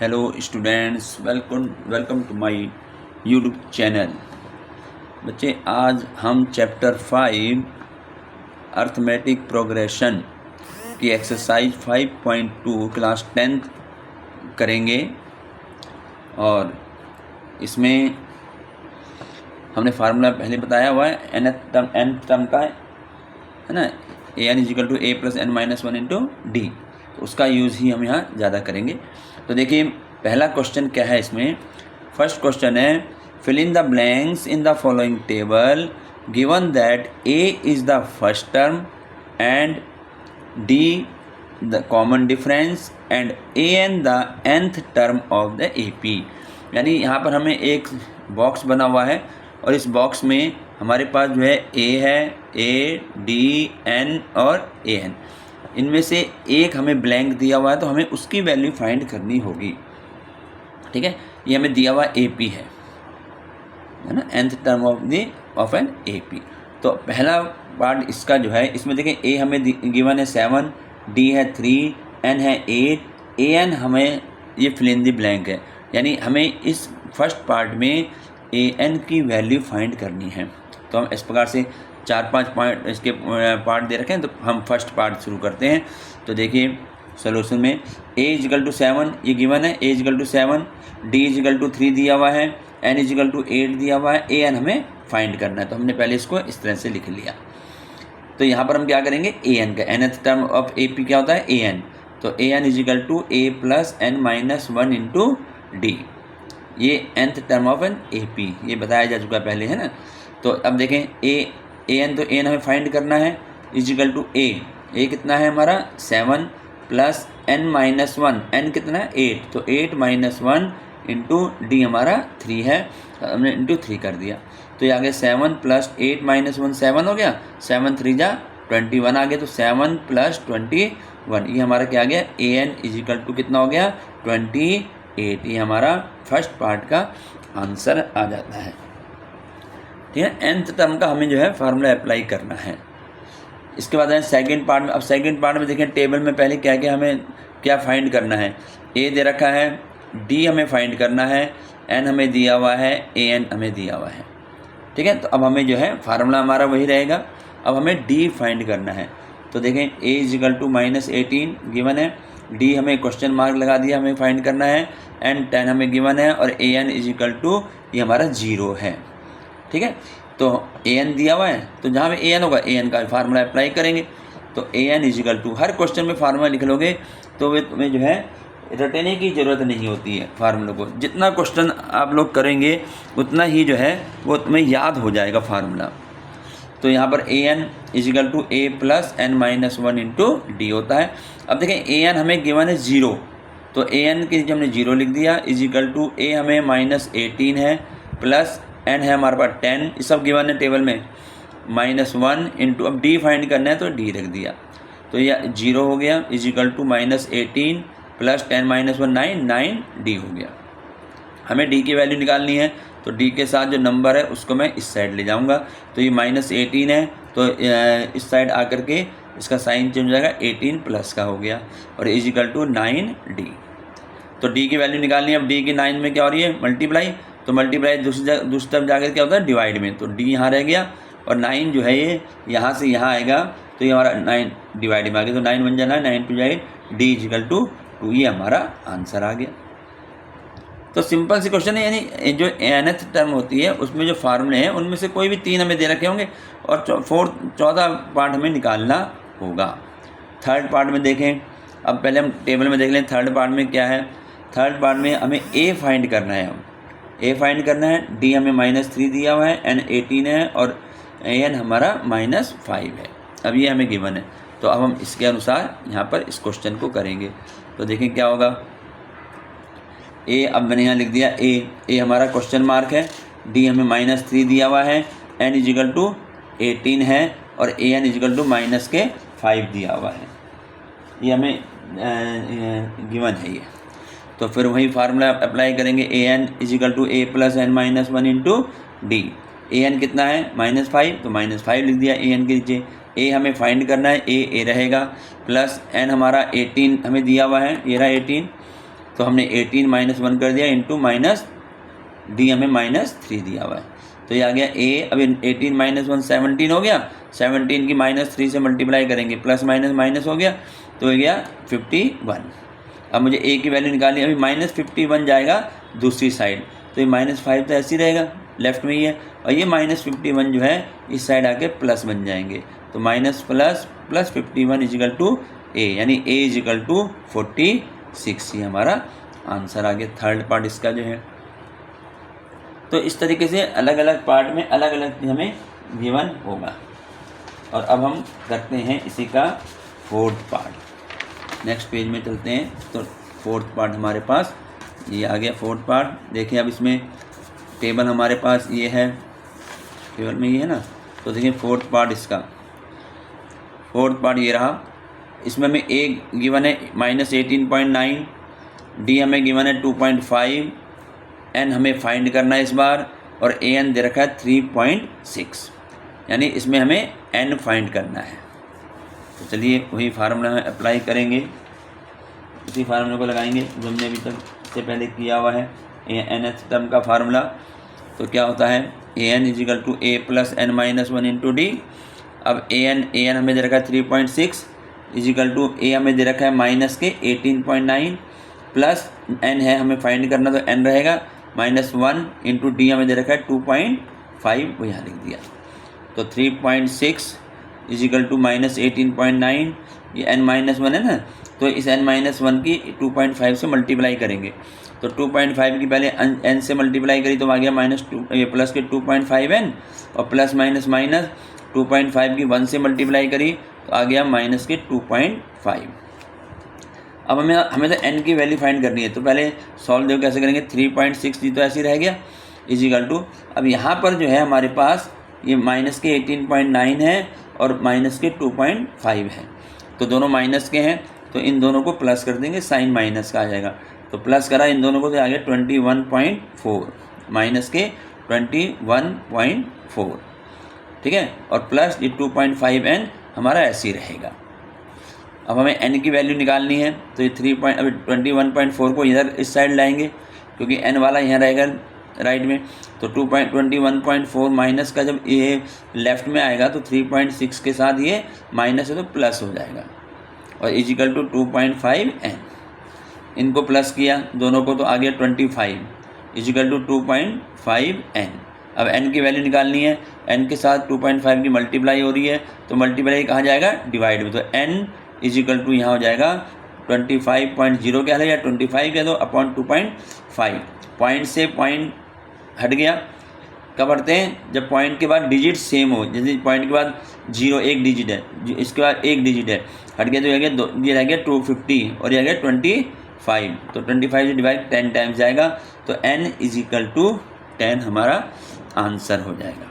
Hello students, welcome to my YouTube channel. बच्चे, आज हम चैप्टर 5 अर्थमेटिक प्रोग्रेशन की एक्सरसाइज 5.2 क्लास 10th करेंगे। और इसमें हमने फार्मूला पहले बताया हुआ है, एन टर्म का है ना, an=a+n-1 × d। तो उसका यूज़ ही हम यहाँ ज़्यादा करेंगे। तो देखिए, पहला क्वेश्चन क्या है इसमें। फर्स्ट क्वेश्चन है, fill in the blanks in the following table given that a is the first term and d the common difference and an the nth term of the AP। यानी यहाँ पर हमें एक box बना हुआ है और इस बॉक्स में हमारे पास जो है a है, a, d, n और an। इनमें से एक हमें ब्लैंक दिया हुआ है तो हमें उसकी वैल्यू फाइंड करनी होगी। ठीक है, ये हमें दिया हुआ AP है ना, nth term of an AP। तो पहला पार्ट इसका जो है, इसमें देखें a हमें गिवन है 7, d है 3, n है 8, an हमें ये फिल इन द ब्लैंक है। यानी हमें इस फर्स्ट पार्ट में an की वैल्यू फाइंड करनी है। तो हम इस प्रकार से 4-5 पॉइंट इसके पार्ट दे रखे हैं, तो हम फर्स्ट पार्ट शुरू करते हैं। तो देखिए सोल्यूशन में a=7 ये गिवन है, a=7, d=3 दिया हुआ है, n=8 दिया हुआ है, an हमें फाइंड करना है। तो हमने पहले इसको इस तरह से लिख लिया। तो यहाँ पर हम क्या करेंगे, an का nth टर्म ऑफ AP क्या होता है, an। तो an=a+n-1 × d, ये nth term of an AP, ये बताया जा चुका है पहले, है ना। तो अब देखें an, तो an हमें फाइंड करना है, a कितना है हमारा 7 + n-1, n कितना है 8, तो 8 - 1 × d हमारा 3 है, हमने इंटू 3 कर दिया। तो ये आ गया 7 + 8 - 1 7 हो गया, 7 × 3 = 21 आ गया। तो 7 + 21 ये हमारा क्या आ गया, an कितना हो गया 28। ये हमारा फर्स्ट पार्ट का आंसर आ जाता है। ठीक है, nth टर्म का हमें जो है फार्मूला अप्लाई करना है। इसके बाद है सेकंड पार्ट में। अब सेकंड पार्ट में देखें, टेबल में पहले क्या क्या हमें क्या फाइंड करना है। a दे रखा है, d हमें फाइंड करना है, n हमें दिया हुआ है, an हमें दिया हुआ है। ठीक है, तो अब हमें जो है फार्मूला हमारा वही रहेगा। अब हमें d फाइंड करना है। तो देखें a=-18 गिवन है, d हमें क्वेश्चन मार्क लगा दिया, हमें फाइंड करना है, n 10 हमें गिवन है और an ये हमारा 0 है। ठीक है, तो an दिया हुआ है, तो जहाँ पे an होगा an का फार्मूला अप्लाई करेंगे। तो an हर क्वेश्चन में फार्मूला लिख लोगे तो वे तुम्हें जो है रटने की ज़रूरत नहीं होती है। फार्मूले को जितना क्वेश्चन आप लोग करेंगे उतना ही जो है वो तुम्हें याद हो जाएगा फार्मूला। तो यहाँ पर an=a+n-1 × d होता है। अब देखें an हमें गिवन है 0, तो an के नीचे हमने 0 लिख दिया, a हमें -18 है, प्लस n है हमारे पास 10, ये सब गिवन है टेबल में, -1 × अब d फाइंड करना है तो d रख दिया। तो यह 0 हो गया, -18 + 10 - 1 9d हो गया। हमें d की वैल्यू निकालनी है, तो d के साथ जो नंबर है उसको मैं इस साइड ले जाऊंगा। तो ये -18 है, तो इस साइड आकर के इसका साइन चेंज हो जाएगा, 18 प्लस का हो गया और =9d। तो d की वैल्यू निकालनी है। अब d की 9 में क्या हो रही है, मल्टीप्लाई, तो मल्टीप्लाई दूसरी तरफ जाकर क्या होता है, डिवाइड में। तो d यहाँ रह गया और 9 जो है ये यहाँ से यहाँ आएगा, तो ये हमारा 9 डिवाइड में आ गया। तो 9 × 9 9 × 8 d = 2, ये हमारा आंसर आ गया। तो सिंपल सी क्वेश्चन है, यानी जो nth टर्म होती है उसमें जो फार्मूले हैं उनमें से कोई भी 3 हमें दे रखे होंगे और चौथा पार्ट हमें निकालना होगा। थर्ड पार्ट में देखें, अब पहले हम टेबल में देख लें थर्ड पार्ट में क्या है। थर्ड पार्ट में हमें a फाइंड करना है, a फाइंड करना है, d हमें -3 दिया हुआ है, n 18 है और an हमारा -5 है। अब ये हमें गिवन है, तो अब हम इसके अनुसार यहाँ पर इस क्वेश्चन को करेंगे। तो देखें क्या होगा, a अब मैंने यहाँ लिख दिया, a हमारा क्वेश्चन मार्क है, d हमें -3 दिया हुआ है, n 18 है और an -5 दिया हुआ है, ये हमें गिवन है ये। तो फिर वही फार्मूला अप्लाई करेंगे, an=a+n-1 × d। an कितना है -5, तो -5 लिख दिया an के नीचे। a हमें फाइंड करना है, a रहेगा, प्लस n हमारा 18 हमें दिया हुआ है, ये रहा 18, तो हमने 18 माइनस 1 कर दिया इंटू माइनस डी हमें -3 दिया हुआ है। तो ये आ गया ए। अब 18 माइनस 1 17 हो गया, 17 की -3 से मल्टीप्लाई करेंगे, प्लस माइनस माइनस हो गया तो हो गया 51। अब मुझे ए की वैल्यू निकालनी है। अभी -51 जाएगा दूसरी साइड, तो ये -5 तो ऐसे ही रहेगा, लेफ्ट में ही है, और ये -51 जो है इस साइड आके प्लस बन जाएंगे। तो minus plus plus 51 equal to a, यानी ए इजिकल टू 46। ये हमारा आंसर आ गया, थर्ड पार्ट इसका जो है। तो इस तरीके से अलग अलग पार्ट में अलग अलग हमें गिवन होगा। और अब हम करते हैं इसी का फोर्थ पार्ट। नेक्स्ट पेज में चलते हैं। तो फोर्थ पार्ट हमारे पास ये आ गया, फोर्थ पार्ट। देखिए अब इसमें टेबल हमारे पास ये है, टेबल में ये है ना। तो देखिए फोर्थ पार्ट इसका, फोर्थ पार्ट ये रहा। इसमें हमें ए गिवन है -18.9, डी हमें गिवन है 2.5, एन हमें फाइंड करना है इस बार, और ए एन दे रखा है 3.6, यानी इसमें हमें एन फाइंड करना है। तो चलिए वही फार्मूला में अप्लाई करेंगे, उसी फार्मूले को लगाएंगे जो हमने अभी तक से पहले किया हुआ है, एन एच टर्म का फार्मूला। तो क्या होता है, a n equal to a plus n minus 1 into d. अब ए एन हमें दे रखा है 3.6 इजिकल टू ए हमें दे रखा है माइनस के 18.9 प्लस एन है हमें फाइंड करना, तो एन रहेगा -1 इंटू डी हमें दे रखा है 2.5, वो यहाँ लिख दिया। तो 3.6 इजिकल टू -18.9, ये n-1 है ना, तो इस n-1 की 2.5 से मल्टीप्लाई करेंगे। तो 2.5 की पहले n से मल्टीप्लाई करी तो आ गया -2, ये प्लस के 2.5n, और प्लस माइनस माइनस 2.5 की 1 से मल्टीप्लाई करी तो आ गया माइनस के 2.5। अब हमें तो n की वैल्यू फाइंड करनी है, तो पहले सॉल्व देखो कैसे करेंगे। 3.6 जी तो ऐसे ही रह गया इजिकल टू, अब यहाँ पर जो है हमारे पास ये माइनस के 18.9 है और माइनस के 2.5 है, तो दोनों माइनस के हैं, तो इन दोनों को प्लस कर देंगे, साइन माइनस का आ जाएगा। तो प्लस करा इन दोनों को तो आ गया 21.4, माइनस के 21.4, ठीक है, और प्लस ये 2.5n हमारा ऐसे ही रहेगा। अब हमें n की वैल्यू निकालनी है, तो ये 21.4 को इधर इस साइड लाएंगे क्योंकि n वाला यहाँ रहेगा राइट में। तो 21.4 माइनस का जब ये लेफ़्ट में आएगा तो 3.6 के साथ ये माइनस है तो प्लस हो जाएगा, और इजिकल टू 2.5n। इनको प्लस किया दोनों को तो आ गया 25 इजिकल टू 2.5n। अब n की वैल्यू निकालनी है, n के साथ 2.5 की मल्टीप्लाई हो रही है, तो मल्टीप्लाई कहाँ जाएगा, डिवाइड में। तो n इजिकल टू यहाँ हो जाएगा 25.0 कह लो या 25 कह दो अपॉन 2.5। पॉइंट से पॉइंट हट गया, कब हटते हैं, जब पॉइंट के बाद डिजिट सेम हो। जैसे पॉइंट के बाद 0 एक डिजिट है, इसके बाद एक डिजिट है, हट गया तो ये रह गया 250 और ये रह गया 25। तो 25 से डिवाइड 10 टाइम्स जाएगा, तो n इजिकल टू 10 हमारा आंसर हो जाएगा,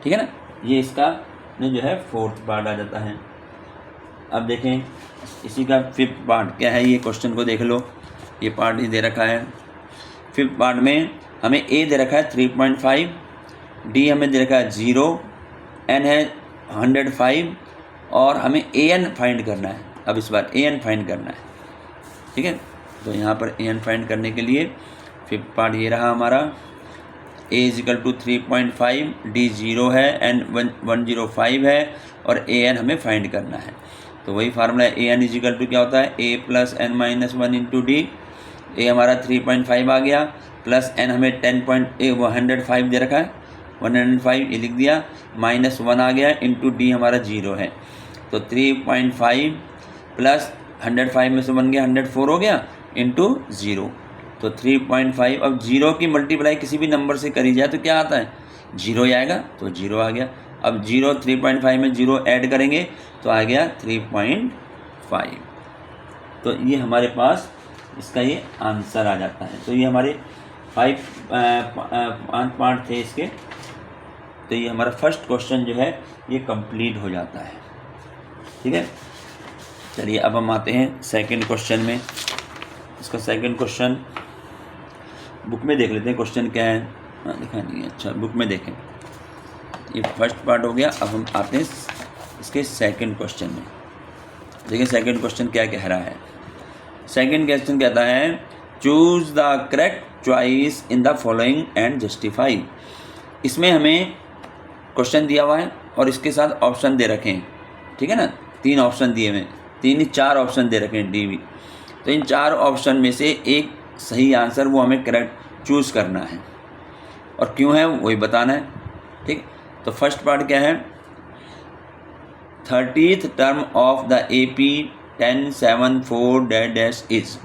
ठीक है ना। ये इसका जो है फोर्थ पार्ट आ जाता है। अब देखें इसी का फिफ्थ पार्ट क्या है, ये क्वेश्चन को देख लो, ये पार्ट ही दे रखा है। फिफ्थ पार्ट में हमें ए दे रखा है 3.5, डी हमें दे रखा है 0, एन है 105, और हमें ए एन फाइंड करना है। अब इस बार ए एन फाइंड करना है, ठीक है। तो यहाँ पर ए एन फाइंड करने के लिए फिफ्थ पार्ट ये रहा हमारा, ए इजिकल टू 3.5, डी 0 है, एन 105 है, और ए एन हमें फाइंड करना है। तो वही फार्मूला है, ए एन इजिकल टू क्या होता है, a plus n minus 1 into d. A हमारा 3.5 आ गया, प्लस एन हमें 105 दे रखा है, 105 ये लिख दिया, -1 आ गया इंटू डी हमारा 0 है। तो 3.5 प्लस 105 में से बन गया 104 हो गया इंटू 0, तो 3.5। अब 0 की मल्टीप्लाई किसी भी नंबर से करी जाए तो क्या आता है, 0 ही आएगा, तो 0 आ गया। अब 3.5 में 0 ऐड करेंगे तो आ गया 3.5। तो ये हमारे पास इसका ये आंसर आ जाता है। तो ये हमारे 5 पार्ट थे इसके। तो ये हमारा फर्स्ट क्वेश्चन जो है ये कंप्लीट हो जाता है, ठीक है। चलिए अब हम आते हैं सेकंड क्वेश्चन में। इसका सेकंड क्वेश्चन बुक में देख लेते हैं, क्वेश्चन क्या है, दिखा नहीं है, अच्छा बुक में देखें। ये फर्स्ट पार्ट हो गया। अब हम आते हैं इसके सेकंड क्वेश्चन में। देखिए सेकंड क्वेश्चन क्या कह रहा है। सेकंड क्वेश्चन कहता है choose the correct choice in the following and justify. इसमें हमें क्वेश्चन दिया हुआ है और इसके साथ ऑप्शन दे रखे हैं, ठीक है ना। 3 ऑप्शन दिए हुए, 4 ऑप्शन दे रखे हैं डी वी। तो इन 4 ऑप्शन में से एक सही आंसर वो हमें करेक्ट चूज़ करना है और क्यों है वही बताना है, ठीक। तो फर्स्ट पार्ट क्या है, 30th term of the AP 1074 is.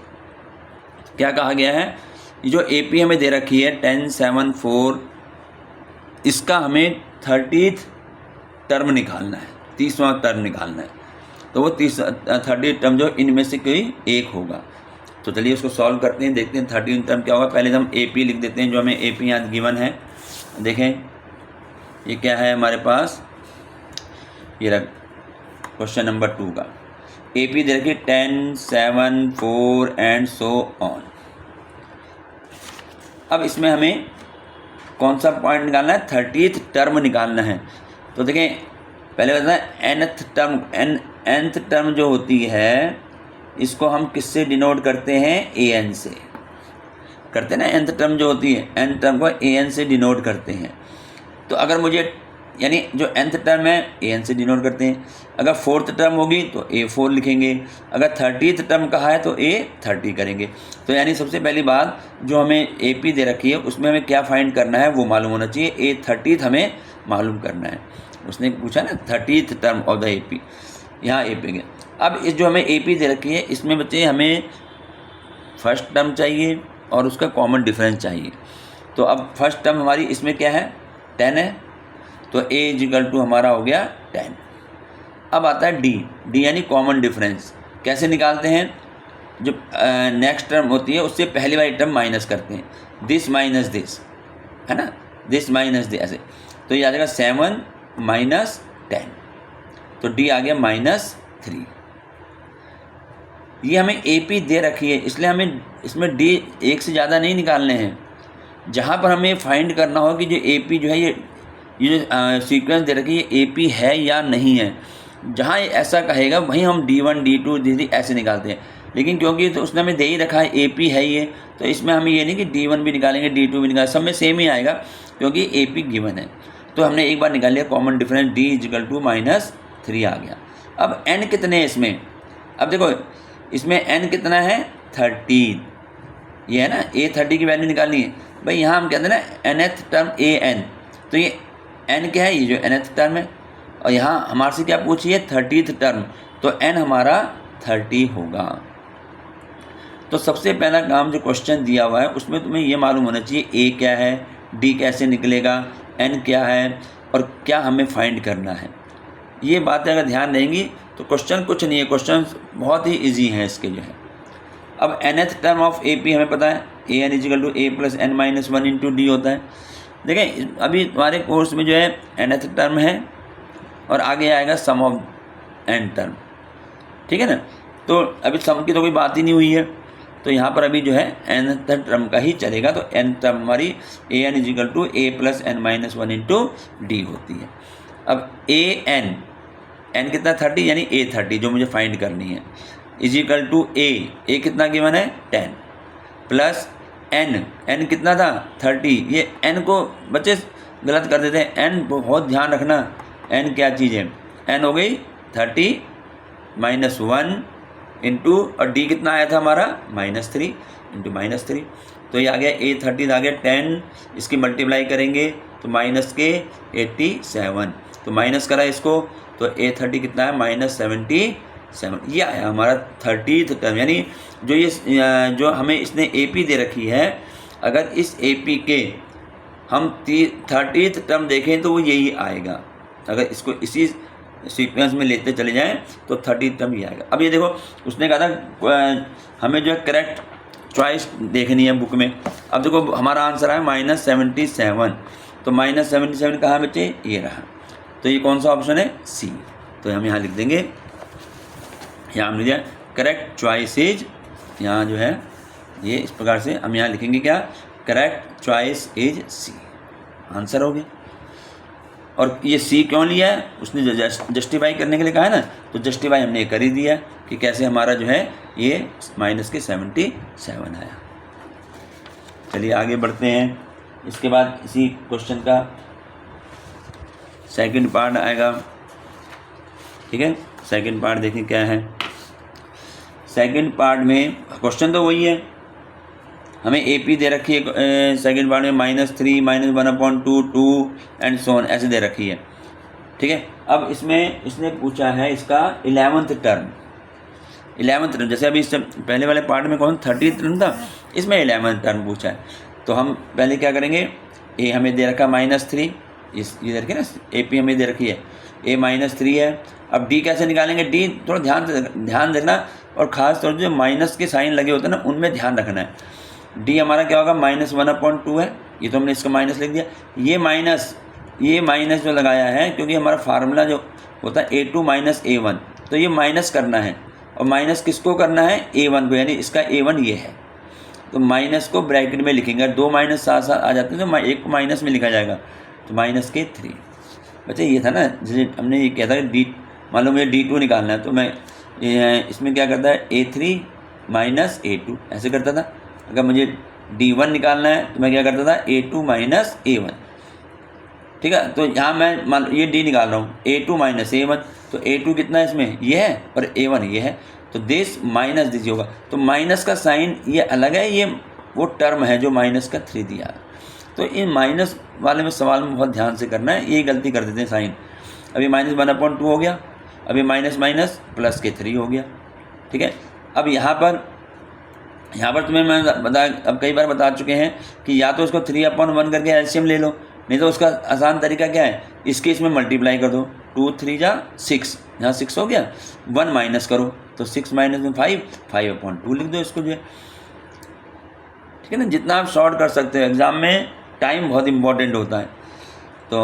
क्या कहा गया है, ये जो AP हमें दे रखी है 1074, इसका हमें 30th टर्म निकालना है, 30वां टर्म निकालना है। तो वो 30 टर्म जो इनमें से कोई एक होगा। तो चलिए उसको सॉल्व करते हैं, देखते हैं 30 टर्म क्या होगा। पहले हम AP लिख देते हैं, जो हमें AP यहाँ गिवन है। देखें ये क्या है हमारे पास, ये रख क्वेश्चन नंबर 2 का AP दे रखिए 10, 7, 4 एंड सो ऑन। अब इसमें हमें कौन सा पॉइंट निकालना है, 30th टर्म निकालना है। तो देखें पहले बताना है nth टर्म जो होती है इसको हम किससे डिनोट करते हैं, an से करते हैं ना। nth टर्म जो होती है n टर्म को an से डिनोट करते हैं। तो अगर मुझे यानी जो nth टर्म है an से डिनोट करते हैं, अगर 4th टर्म होगी तो A4 लिखेंगे, अगर 30th टर्म कहा है तो A30 करेंगे। तो यानी सबसे पहली बात जो हमें AP दे रखी है उसमें हमें क्या फाइंड करना है वो मालूम होना चाहिए, A30 हमें मालूम करना है। उसने पूछा ना 30th term of the AP, यहाँ AP गया। अब इस जो हमें AP दे रखी है इसमें बच्चे हमें फर्स्ट टर्म चाहिए और उसका कॉमन डिफरेंस चाहिए। तो अब फर्स्ट टर्म हमारी इसमें क्या है, 10 है, तो A हमारा हो गया 10। अब आता है D यानी कॉमन डिफरेंस। कैसे निकालते हैं, जो नेक्स्ट टर्म होती है उससे पहली वाली टर्म माइनस करते हैं, दिस माइनस दिस, है ना, दिस माइनस दिस, ऐसे। तो ये आ जाएगा 7 माइनस 10, तो D आ गया -3। ये हमें AP दे रखी है इसलिए हमें इसमें D एक से ज़्यादा नहीं निकालने हैं। जहाँ पर हमें फाइंड करना हो कि जो AP जो है ये जो सीक्वेंस दे रखी है AP है या नहीं है, जहाँ ऐसा कहेगा वहीं हम D1 D2 D3 ऐसे निकालते हैं। लेकिन क्योंकि तो उसने हमें दे ही रखा है AP है ये, तो इसमें हमें ये नहीं कि D1 भी निकालेंगे D2 भी निकालेंगे, सब में सेम ही आएगा क्योंकि AP गिवन है। तो हमने एक बार निकाल लिया कॉमन डिफरेंस, D -3 आ गया। अब n कितने हैं इसमें, अब देखो इसमें n कितना है 30, ये है ना, A30 की वैल्यू निकालनी है भाई। यहाँ हम कहते हैं ना nth टर्म AN, तो ये n क्या है, ये जो nth टर्म है, और यहाँ हमारे से क्या पूछी है 30th टर्म, तो n हमारा 30 होगा। तो सबसे पहला काम जो क्वेश्चन दिया हुआ है उसमें तुम्हें ये मालूम होना चाहिए A क्या है, D कैसे निकलेगा, n क्या है और क्या हमें फाइंड करना है। ये बातें अगर ध्यान देंगी तो क्वेश्चन कुछ नहीं है, क्वेश्चन बहुत ही इजी हैं इसके जो है। अब nth टर्म ऑफ AP हमें पता है AN = A + n - 1 × D होता है। देखें अभी तुम्हारे कोर्स में जो है nth टर्म है और आगे आएगा सम ऑफ n टर्म, ठीक है ना। तो अभी सम की तो कोई बात ही नहीं हुई है, तो यहाँ पर अभी जो है nth टर्म का ही चलेगा। तो n टर्म हमारी AN = A + n - 1 × D होती है। अब n कितना 30 यानी A30 जो मुझे फाइंड करनी है, = A कितना गिवन है 10 प्लस n कितना था 30। ये n को बच्चे गलत कर देते हैं, n बहुत ध्यान रखना, n क्या चीज़ है, n हो गई 30 -1 इंटू, और D कितना आया था हमारा -3 इंटू -3। तो ये आ गया A30 आ गया 10, इसकी मल्टीप्लाई करेंगे तो -87, तो माइनस करा इसको तो A30 कितना है -77। ये आया हमारा 30th टर्म, यानी जो ये जो हमें इसने AP दे रखी है, अगर इस AP के हम 30th टर्म देखें तो वो यही आएगा। अगर इसको इसी सीक्वेंस में लेते चले जाएं तो 30th टर्म ये आएगा। अब ये देखो उसने कहा था हमें जो है करेक्ट चॉइस देखनी है बुक में। अब देखो हमारा आंसर है -77, तो -77 कहाँ बच्चे, ये रहा। तो ये कौन सा ऑप्शन है, C। तो हम यहाँ लिख देंगे, यहाँ हम लिख दिया करेक्ट चॉइस इज, यहाँ जो है ये इस प्रकार से हम यहाँ लिखेंगे क्या, correct choice is C, answer हो गया। और ये C क्यों लिया है, उसने जस्टिफाई करने के लिए कहा है ना, तो जस्टिफाई हमने कर ही दिया है। कि कैसे हमारा जो है ये माइनस के 77 आया। चलिए आगे बढ़ते हैं। इसके बाद इसी क्वेश्चन का सेकंड पार्ट आएगा। ठीक है, सेकंड पार्ट देखें क्या है। सेकंड पार्ट में क्वेश्चन तो वही है, हमें AP दे रखी है सेकंड पार्ट में -3 -1/2 2 एंड सो ऑन ऐसे दे रखी है। ठीक है, अब इसमें इसने पूछा है इसका 11th टर्म। 11th टर्म जैसे अभी इससे पहले वाले पार्ट में कौन 30th टर्म था, इसमें 11th टर्म पूछा है। तो हम पहले क्या करेंगे, A हमें दे रखा -3, ये दे रखी ना AP हमें दे रखी है, A -3 है। अब D कैसे निकालेंगे, D थोड़ा ध्यान देना, और ख़ास तौर से जो माइनस के साइन लगे होते हैं ना उनमें ध्यान रखना है। D हमारा क्या होगा -1/2 है, ये तो हमने इसका माइनस लिख दिया। ये माइनस जो लगाया है क्योंकि हमारा फार्मूला जो होता है A2 - A1, तो ये माइनस करना है, और माइनस किसको करना है, A1 को, यानी इसका A1 ये है। तो माइनस को ब्रैकेट में लिखेंगे, 2 माइनस साथ साथ आ जाते हैं तो एक को माइनस में लिखा जाएगा, तो -3। बच्चे ये था ना जैसे हमने ये किया था D, मान लो मुझे D2 निकालना है, तो मैं इसमें क्या करता है A3 - A2 ऐसे करता था। अगर मुझे D1 निकालना है तो मैं क्या करता था A2 - A1। ठीक है, तो यहाँ मैं मान ये D निकाल रहा हूँ, A2 - A1, तो A2 कितना है इसमें, ये है, और A1 ये है, तो दिस माइनस दिस होगा। तो माइनस का साइन ये अलग है, ये वो टर्म है जो माइनस का 3 दिया। तो इन माइनस वाले में सवाल में बहुत ध्यान से करना है, ये गलती कर देते हैं साइन। अभी -1/2 हो गया, अभी माइनस माइनस प्लस के 3 हो गया। ठीक है, अब यहाँ पर तुम्हें मैं अब कई बार बता चुके हैं कि या तो इसको 3/1 करके एलसीएम ले लो, नहीं तो उसका आसान तरीका क्या है, इसके इसमें मल्टीप्लाई कर दो, 2 3 जा 6, यहाँ 6 हो गया, 1 माइनस करो तो 6 - 5 5/2 लिख दो इसको जो है। ठीक है ना, जितना आप शॉर्ट कर सकते हो, एग्जाम में टाइम बहुत इंपॉर्टेंट होता है। तो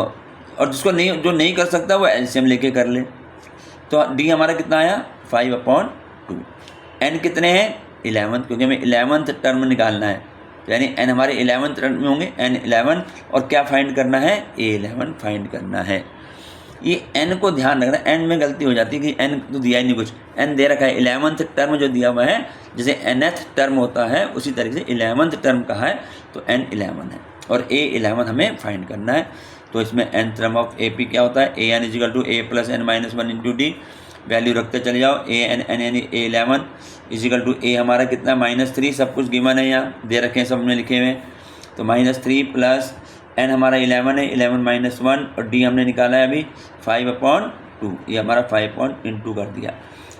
और जो नहीं कर सकता वो एलसीएम लेके कर ले। तो D हमारा कितना आया 5/2, n कितने हैं 11, क्योंकि हमें 11th टर्म निकालना है, तो यानी n हमारे 11th टर्म में होंगे, n 11, और क्या फाइंड करना है, A11 फाइंड करना है। ये n को ध्यान रखना, n में गलती हो जाती है कि n तो दिया ही नहीं कुछ, n दे रखा है 11th टर्म जो दिया हुआ है, जैसे nth टर्म होता है उसी तरीके से 11th टर्म कहा है तो n 11 है, और A11 हमें फाइंड करना है। तो इसमें n टर्म ऑफ AP क्या होता है, AN = A + n - 1 × D, value रखते चले जाओ, AN यानी A11 = A हमारा कितना -3, सब कुछ गिवन है, यहाँ दे रखे हैं, सब में लिखे हुए। तो -3 प्लस n हमारा 11 है, 11 - 1, और D हमने निकाला है अभी 5/2, ये हमारा 5 कर दिया।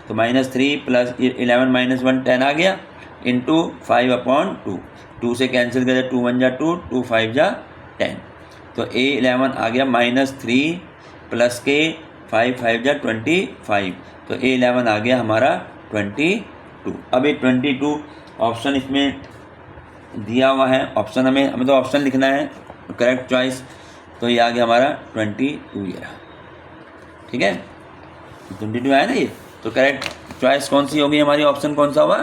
तो -3 प्लस 11 - 1 10 आ गया, इंटू 5/2, 2 से कैंसिल कर, 2 1 जा 2, 2 5 जा 10, तो A11 आ गया -3 प्लस के 5 5 जा 25, तो A11 आ गया हमारा 22। अब ये 22 ऑप्शन इसमें दिया हुआ है, ऑप्शन हमें तो ऑप्शन लिखना है, करेक्ट चॉइस, तो ये आ गया हमारा 22 ये रहा। ठीक है, 22 आया ना ये, तो करेक्ट चॉइस कौन सी होगी हमारी, ऑप्शन कौन सा हुआ,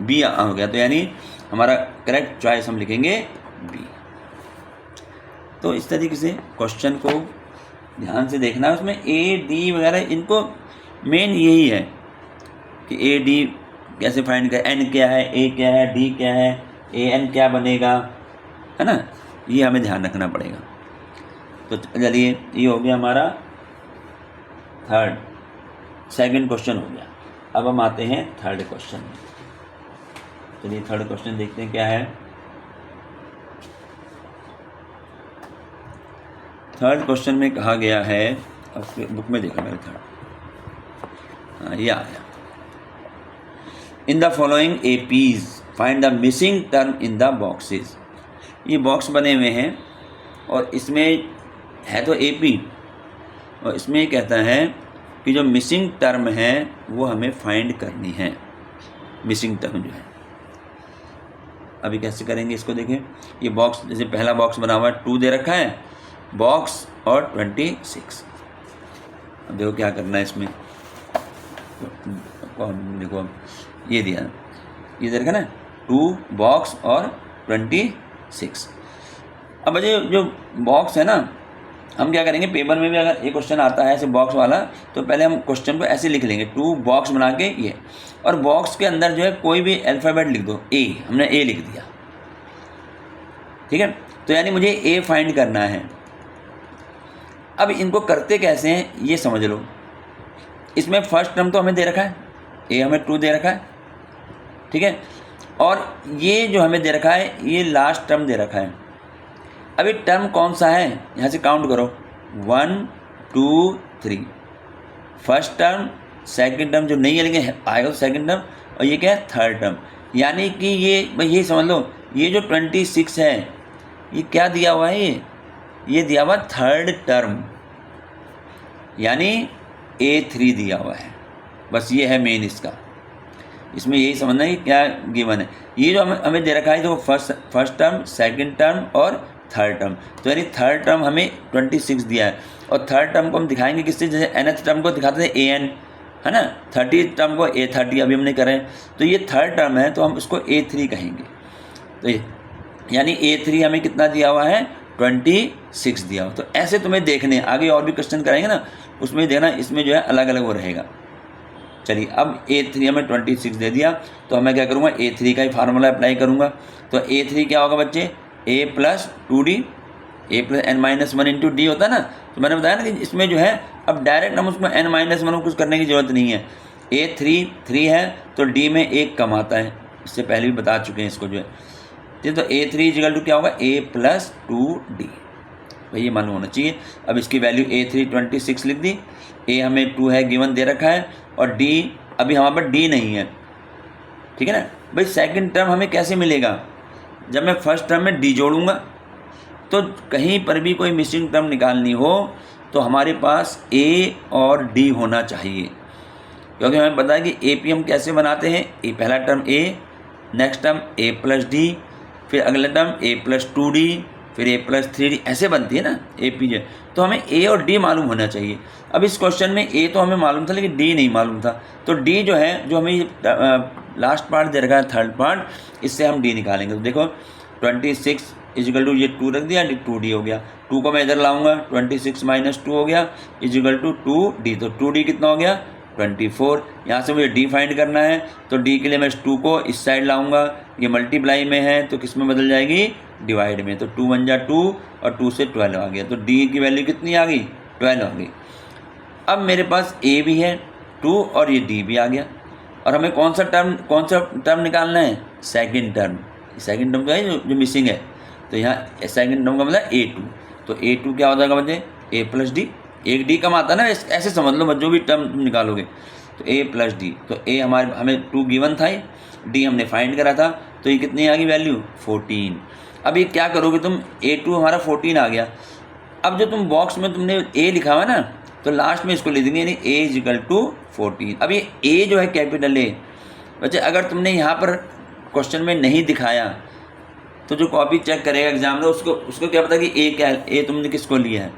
बी हो गया। तो यानी हमारा करेक्ट चॉइस हम लिखेंगे बी। तो इस तरीके से क्वेश्चन को ध्यान से देखना है, उसमें A D वगैरह इनको मेन यही है कि A D कैसे फाइंड करें, N क्या है, A क्या है, D क्या है, AN क्या बनेगा, है ना, ये हमें ध्यान रखना पड़ेगा। तो चलिए ये हो गया हमारा सेकंड क्वेश्चन हो गया। अब हम आते हैं थर्ड क्वेश्चन में। चलिए थर्ड क्वेश्चन देखते हैं क्या है। थर्ड क्वेश्चन में कहा गया है, अब बुक में देखो मेरे थर्ड, हाँ ये आया, इन the following APs find the missing term in the boxes. ये बॉक्स बने हुए हैं और इसमें है तो AP, और इसमें कहता है कि जो मिसिंग टर्म है वो हमें फाइंड करनी है, मिसिंग टर्म जो है। अभी कैसे करेंगे इसको देखें, ये बॉक्स जैसे पहला बॉक्स बना हुआ है, 2 दे रखा है बॉक्स और 26। अब देखो क्या करना है इसमें, देखो ये दिया, ये दे रखा ना 2 बॉक्स और 26। अब जो बॉक्स है ना हम क्या करेंगे, पेपर में भी अगर ये क्वेश्चन आता है ऐसे बॉक्स वाला, तो पहले हम क्वेश्चन को ऐसे लिख लेंगे, 2 बॉक्स बना के ये, और बॉक्स के अंदर जो है कोई भी अल्फ़ाबेट लिख दो, ए, हमने ए लिख दिया, ठीक है। तो यानी मुझे ए फाइंड करना है। अब इनको करते कैसे हैं ये समझ लो। इसमें फर्स्ट टर्म तो हमें दे रखा है, ए हमें 2 दे रखा है, ठीक है, और ये जो हमें दे रखा है ये लास्ट टर्म दे रखा है। अभी टर्म कौन सा है, यहाँ से काउंट करो, 1 2 3, फर्स्ट टर्म, सेकंड टर्म जो नहीं है लेकिन आएगा तो सेकंड टर्म, और ये क्या है, थर्ड टर्म। यानी कि ये भाई यही समझ लो, ये जो 26 है ये क्या दिया हुआ है, ये दिया हुआ थर्ड टर्म, यानी A3 दिया हुआ है। बस ये है मेन इसका, इसमें यही समझना है कि क्या गिवन है। ये जो हमें दे रखा है तो फर्स्ट टर्म, सेकंड टर्म और थर्ड टर्म, तो यानी थर्ड टर्म हमें 26 दिया है, और थर्ड टर्म को हम दिखाएंगे किससे, जैसे nth टर्म को दिखाते थे AN, है ना, 30 टर्म को A30, अभी हमने करें, तो ये थर्ड टर्म है तो हम उसको A3 कहेंगे। तो ये यानी A3 हमें कितना दिया हुआ है, 26 दिया हुआ। तो ऐसे तुम्हें देखने, आगे और भी क्वेश्चन कराएंगे ना, उसमें देखना, इसमें जो है अलग अलग वो रहेगा। चलिए, अब A3 हमें 26 दे दिया, तो मैं क्या करूँगा, A3 का ही फार्मूला अप्लाई करूँगा। तो A3 क्या होगा बच्चे, A plus 2D, A plus n-1 into D होता है ना। तो मैंने बताया ना कि इसमें जो है अब डायरेक्ट हम उसमें n-1 कुछ करने की ज़रूरत नहीं है। A3 3 है तो D में 1 कम आता है, इससे पहले भी बता चुके हैं इसको जो है। तो A3 इक्वल टू क्या होगा, A प्लस 2D, भाई ये मालूम होना चाहिए। अब इसकी वैल्यू A3 26 लिख दी, A हमें 2 है गिवन दे रखा है, और D अभी हमारे पास D नहीं है, ठीक है ना। भाई सेकंड टर्म हमें कैसे मिलेगा, जब मैं फर्स्ट टर्म में D जोड़ूंगा, तो कहीं पर भी कोई मिसिंग टर्म निकालनी हो तो हमारे पास A और D होना चाहिए, क्योंकि हमें पता है कि AP हम कैसे बनाते हैं, ए पहला term A, next term A plus D, फिर अगला टर्म A प्लस 2D, फिर A प्लस 3D, ऐसे बनती है ना AP जो। तो हमें A और D मालूम होना चाहिए। अब इस क्वेश्चन में A तो हमें मालूम था लेकिन D नहीं मालूम था, तो D जो है, जो हमें लास्ट पार्ट दे रखा है थर्ड पार्ट, इससे हम D निकालेंगे। तो देखो 26 इजिकल टू, ये 2 रख दिया, 2D हो गया, 2 को मैं इधर लाऊंगा, 26 माइनस 2 हो गया इजिकल टू 2D। तो 2D कितना हो गया, 24। यहाँ से मुझे D फाइंड करना है, तो D के लिए मैं इस 2 को इस साइड लाऊंगा, ये मल्टीप्लाई में है तो किस में बदल जाएगी, डिवाइड में। तो 2 1 जा 2 और 2 से 12 आ गया, तो D की वैल्यू कितनी आ गई, 12 आ गई। अब मेरे पास A भी है 2 और ये D भी आ गया, और हमें कौन सा टर्म निकालना है, सेकंड टर्म। सेकंड टर्म का है जो मिसिंग है, तो यहाँ सेकंड टर्म का मतलब A2। तो A2 क्या हो जाएगा बच्चे, A प्लस D, एक D कम आता है ना, ऐसे समझ लो जो भी टर्म तुम निकालोगे। तो A प्लस D, तो A हमें 2 गिवन था, D हमने फाइंड करा था, तो ये कितनी आ गई वैल्यू, 14। अब ये क्या करोगे तुम, A2 हमारा 14 आ गया। अब जो तुम बॉक्स में तुमने A लिखा हुआ ना, तो लास्ट में इसको लिख देंगे, यानी A इजिकल टू 14। अब ये A जो है कैपिटल A, बच्चे अगर तुमने यहाँ पर क्वेश्चन में नहीं दिखाया तो जो कॉपी चेक करेगा एग्जामिनर, उसको क्या पता कि A क्या है, A तुमने किसको लिया है।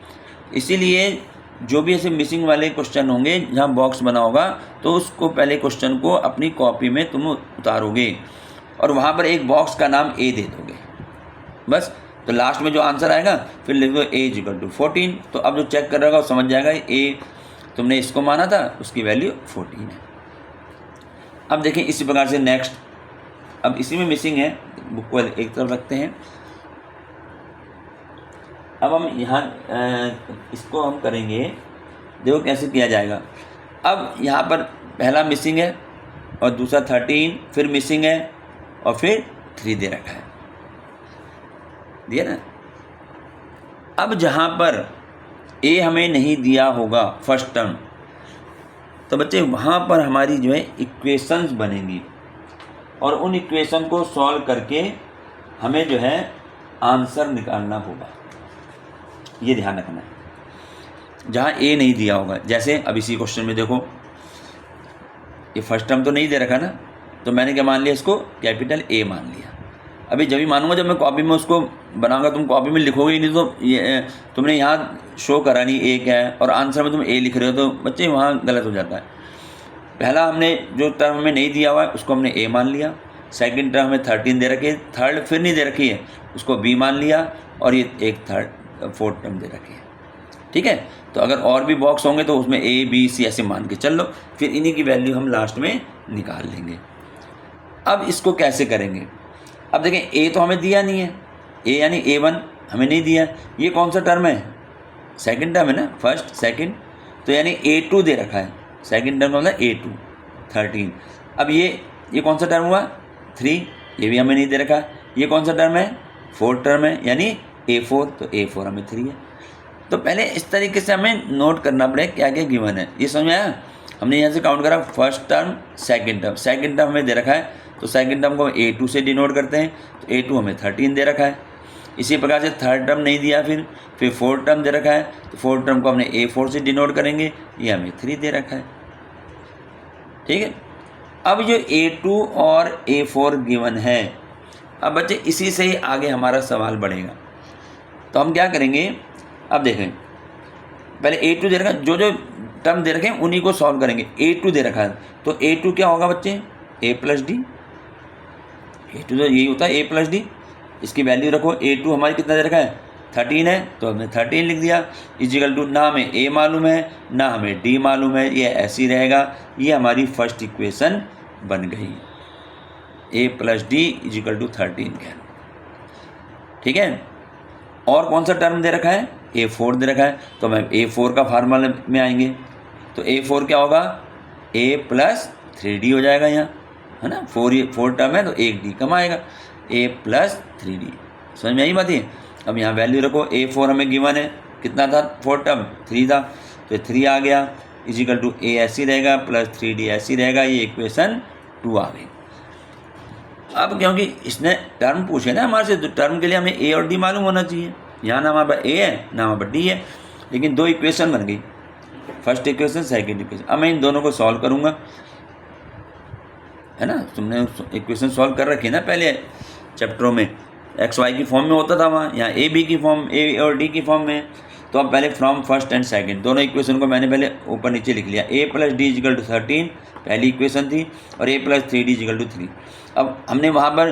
इसीलिए जो भी ऐसे मिसिंग वाले क्वेश्चन होंगे जहाँ बॉक्स बना होगा, तो उसको पहले क्वेश्चन को अपनी कॉपी में तुम उतारोगे और वहाँ पर एक बॉक्स का नाम A दे दोगे बस। तो लास्ट में जो आंसर आएगा फिर लिख दो A इक्वल टू 14। तो अब जो चेक कर रहा होगा समझ जाएगा A तुमने इसको माना था, उसकी वैल्यू 14 है। अब देखें इसी प्रकार से नेक्स्ट, अब इसी में मिसिंग है, बुक को एक तरफ रखते हैं। अब हम यहाँ इसको हम करेंगे, देखो कैसे किया जाएगा। अब यहाँ पर पहला मिसिंग है और दूसरा 13, फिर मिसिंग है और फिर 3 दे रखा है, दिया ना। अब जहाँ पर A हमें नहीं दिया होगा फर्स्ट टर्म, तो बच्चे वहाँ पर हमारी जो है इक्वेशंस बनेंगी और उन इक्वेशन को सॉल्व करके हमें जो है आंसर निकालना होगा, ये ध्यान रखना है। जहाँ A नहीं दिया होगा, जैसे अब इसी क्वेश्चन में देखो ये फर्स्ट टर्म तो नहीं दे रखा ना, तो मैंने क्या मान लिया, इसको कैपिटल A मान लिया। अभी जब भी मानूंगा जब मैं कॉपी में उसको बनाऊंगा, तुम कॉपी में लिखोगे ही नहीं, तो ये तुमने यहाँ शो करा नहीं A क्या है और आंसर में तुम A लिख रहे हो, तो बच्चे वहाँ गलत हो जाता है। पहला हमने जो टर्म हमें नहीं दिया हुआ है उसको हमने A मान लिया, सेकंड टर्म हमें 13 दे रखी है, थर्ड फिर नहीं दे रखी है उसको B मान लिया, और ये एक फोर्थ टर्म दे रखी है। ठीक है। तो अगर और भी बॉक्स होंगे तो उसमें ए बी सी ऐसे मान के चल लो, फिर इन्हीं की वैल्यू हम लास्ट में निकाल लेंगे। अब इसको कैसे करेंगे? अब देखें ए तो हमें दिया नहीं है, ए यानी A1 हमें नहीं दिया। ये कौन सा टर्म है? सेकंड टर्म है ना, फर्स्ट सेकंड, तो यानी A2 दे रखा है। सेकंड टर्म मतलब A2 13। अब ये कौन सा टर्म हुआ? 3, ये भी हमें नहीं दे रखा। ये कौन सा टर्म है? फोर्थ टर्म है यानी A4, तो A4 हमें 3 है। तो पहले इस तरीके से हमें नोट करना पड़ेगा क्या क्या गिवन है। ये समझ में आया? हमने यहाँ से काउंट करा first term second term, second term हमें दे रखा है तो सेकंड टर्म को हम A2 से डिनोट करते हैं, तो A2 हमें 13 दे रखा है। इसी प्रकार से थर्ड टर्म नहीं दिया, फिर फोर्थ टर्म दे रखा है तो फोर्थ टर्म को हमने A4 से डिनोट करेंगे, ये हमें 3 दे रखा है। ठीक है। अब जो A2 और A4 गिवन है, अब बच्चे इसी से ही आगे हमारा सवाल बढ़ेगा। तो हम क्या करेंगे? अब देखें, पहले A2 दे रखा है, जो जो टर्म दे रखे हैं उन्हीं को सॉल्व करेंगे। A2 दे रखा है तो A2 क्या होगा बच्चे? A plus D. A2 तो यही होता है A प्लस डी। इसकी वैल्यू रखो। A2 हमारी कितना दे रखा है? 13 है, तो हमने 13 लिख दिया। इजिकल टू ना हमें A मालूम है ना हमें D मालूम है, ये ऐसी रहेगा। ये हमारी फर्स्ट इक्वेशन बन गई, A plus D equal to 13 का। ठीक है। और कौन सा टर्म दे रखा है? A4 दे रखा है, तो हम A4 का फार्मूला में आएंगे। तो A4 क्या होगा? A प्लस 3D हो जाएगा यहाँ, है ना। 4 टर्म है तो 1D कम आएगा, A प्लस 3D। समझ में आई बात है? अब यहाँ वैल्यू रखो। A4 हमें गिवन है, कितना था? 4 टर्म 3 था, तो 3 आ गया। इजिकल टू A ऐसी रहेगा प्लस 3D ऐसी रहेगा, ये इक्वेशन 2 आ गई। अब क्योंकि इसने टर्म पूछे ना हमारे से, तो टर्म के लिए हमें A और D मालूम होना चाहिए। यहाँ ना हमारे पास A है ना हमारे पास D है, लेकिन 2 इक्वेशन बन गई, फर्स्ट इक्वेशन सेकंड इक्वेशन। अब मैं इन दोनों को सॉल्व करूँगा, है ना। तुमने इक्वेशन सॉल्व कर रखी है ना पहले चैप्टरों में, XY की फॉर्म में होता था वहाँ, यहाँ A B की फॉर्म, A और D की फॉर्म में। तो अब पहले फ्रॉम फर्स्ट एंड सेकंड दोनों इक्वेशन को मैंने पहले ऊपर नीचे लिख लिया। A plus D equal to 13 पहली इक्वेशन थी, और A plus 3D is equal to 3। अब हमने वहाँ पर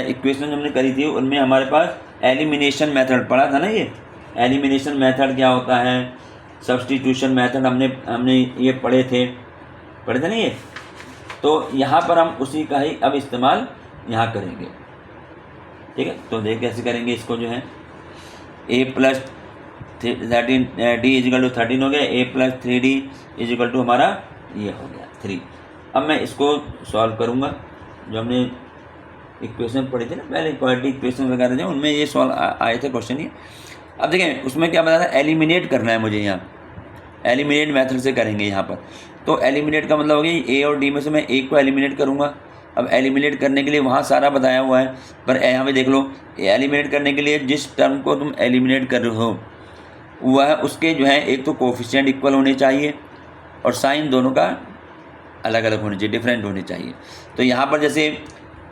इक्वेशन हमने करी थी, उनमें हमारे पास एलिमिनेशन मेथड पढ़ा था ना। ये एलिमिनेशन मेथड क्या होता है, सब्सटीट्यूशन मेथड हमने ये पढ़े थे ना ये। तो यहाँ पर हम उसी का ही अब इस्तेमाल यहाँ करेंगे। ठीक है। तो देख कैसे करेंगे इसको, जो है A plus 13 D equal to 13 हो गया, A plus 3D is equal to हमारा ये हो गया 3। अब मैं इसको सॉल्व करूँगा, जो हमने इक्वेशन पढ़ी थी ना पहले, क्वाड्रेटिक इक्वेशन वगैरह जो उनमें ये सॉल्व आए थे क्वेश्चन ये। अब देखें उसमें क्या बताया था, एलिमिनेट करना है मुझे। यहाँ एलिमिनेट मेथड से करेंगे यहाँ पर। तो एलिमिनेट का मतलब हो गया A और D में से मैं एक को एलिमिनेट करूँगा। अब एलिमिनेट करने के लिए वहाँ सारा बताया हुआ है, पर यहाँ पे देख लो, एलिमिनेट करने के लिए जिस टर्म को तुम एलिमिनेट कर रहे हो वह उसके जो है एक तो कोफिशिएंट इक्वल होने चाहिए और साइन दोनों का अलग अलग होने चाहिए, डिफरेंट होने चाहिए। तो यहाँ पर जैसे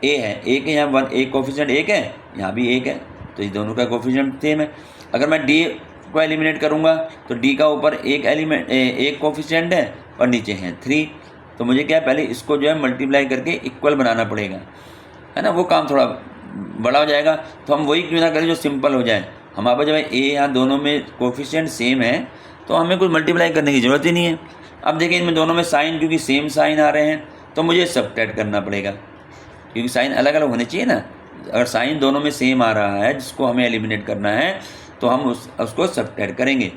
A है, A के यहाँ 1 एक कोफिशिएंट 1 है, यहाँ भी 1 है, तो ये दोनों का कोफिशिएंट सेम है। अगर मैं D को एलिमिनेट करूँगा तो D का ऊपर एक कोफिशिएंट है और नीचे हैं 3। तो मुझे क्या है, पहले इसको जो है मल्टीप्लाई करके इक्वल बनाना पड़ेगा, है ना। वो काम थोड़ा बड़ा हो जाएगा, तो हम वही क्यों ना करें जो सिंपल हो जाए। हमारे पास जब A यहाँ दोनों में कोफिशिएंट सेम है तो हमें कुछ मल्टीप्लाई करने की ज़रूरत ही नहीं है। अब देखिए इनमें दोनों में साइन, क्योंकि सेम साइन आ रहे हैं तो मुझे सब्ट्रैक्ट करना पड़ेगा, क्योंकि साइन अलग अलग होने चाहिए ना। अगर साइन दोनों में सेम आ रहा है जिसको हमें एलिमिनेट करना है तो हम उसको सब्ट्रैक्ट करेंगे।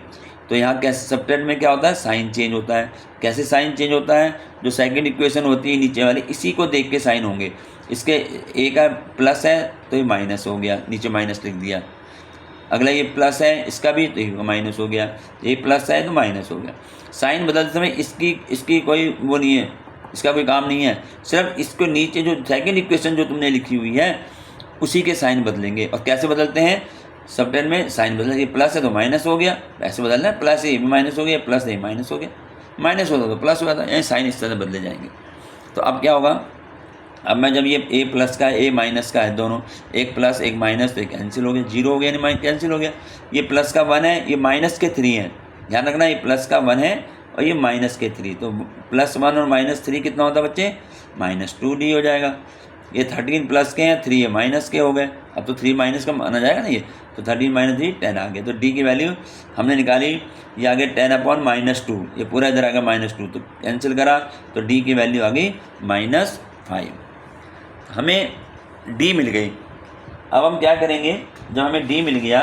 तो यहाँ कैसे सब्ट्रैक्ट में क्या होता है, साइन चेंज होता है। कैसे साइन चेंज होता है, जो सेकंड इक्वेशन होती है नीचे वाली, इसी को देख के साइन होंगे। इसके A का प्लस है तो ये माइनस हो गया, नीचे माइनस लिख दिया। अगला ये प्लस है, इसका भी, तो ये माइनस हो गया। ये प्लस है तो माइनस हो गया। साइन बदलते समय इसकी कोई वो नहीं है, इसका कोई काम नहीं है। सिर्फ इसको नीचे जो सेकंड इक्वेशन जो तुमने लिखी हुई है उसी के साइन बदलेंगे। और कैसे बदलते हैं, सब्ट्रैक्ट में साइन बदल, ये प्लस है तो माइनस हो गया, ऐसे बदलना है। प्लस ये भी माइनस हो गया, प्लस ये माइनस हो गया, माइनस होता तो प्लस हुआ था, यानी साइन इस तरह बदले जाएंगे। तो अब क्या होगा, अब मैं जब ये A प्लस का A माइनस का है दोनों, एक प्लस एक माइनस, तो ये कैंसिल हो गया, 0 हो गया यानी कैंसिल हो गया। ये प्लस का 1 है, ये माइनस के 3 है, ध्यान रखना, ये प्लस का 1 है और ये माइनस के 3, तो +1 और -3 कितना होता है बच्चे, -2D हो जाएगा। ये 13 प्लस के हैं, 3 ये माइनस के हो गए। अब तो 3 माइनस का माना जाएगा ना ये, तो 13 माइनस 3 10 आ गया। तो डी की वैल्यू हमने निकाली, ये आ गया 10/-2, ये पूरा इधर आ गया -2, तो कैंसिल करा तो डी की वैल्यू आ गई -5। हमें डी मिल गई। अब हम क्या करेंगे, जब हमें डी मिल गया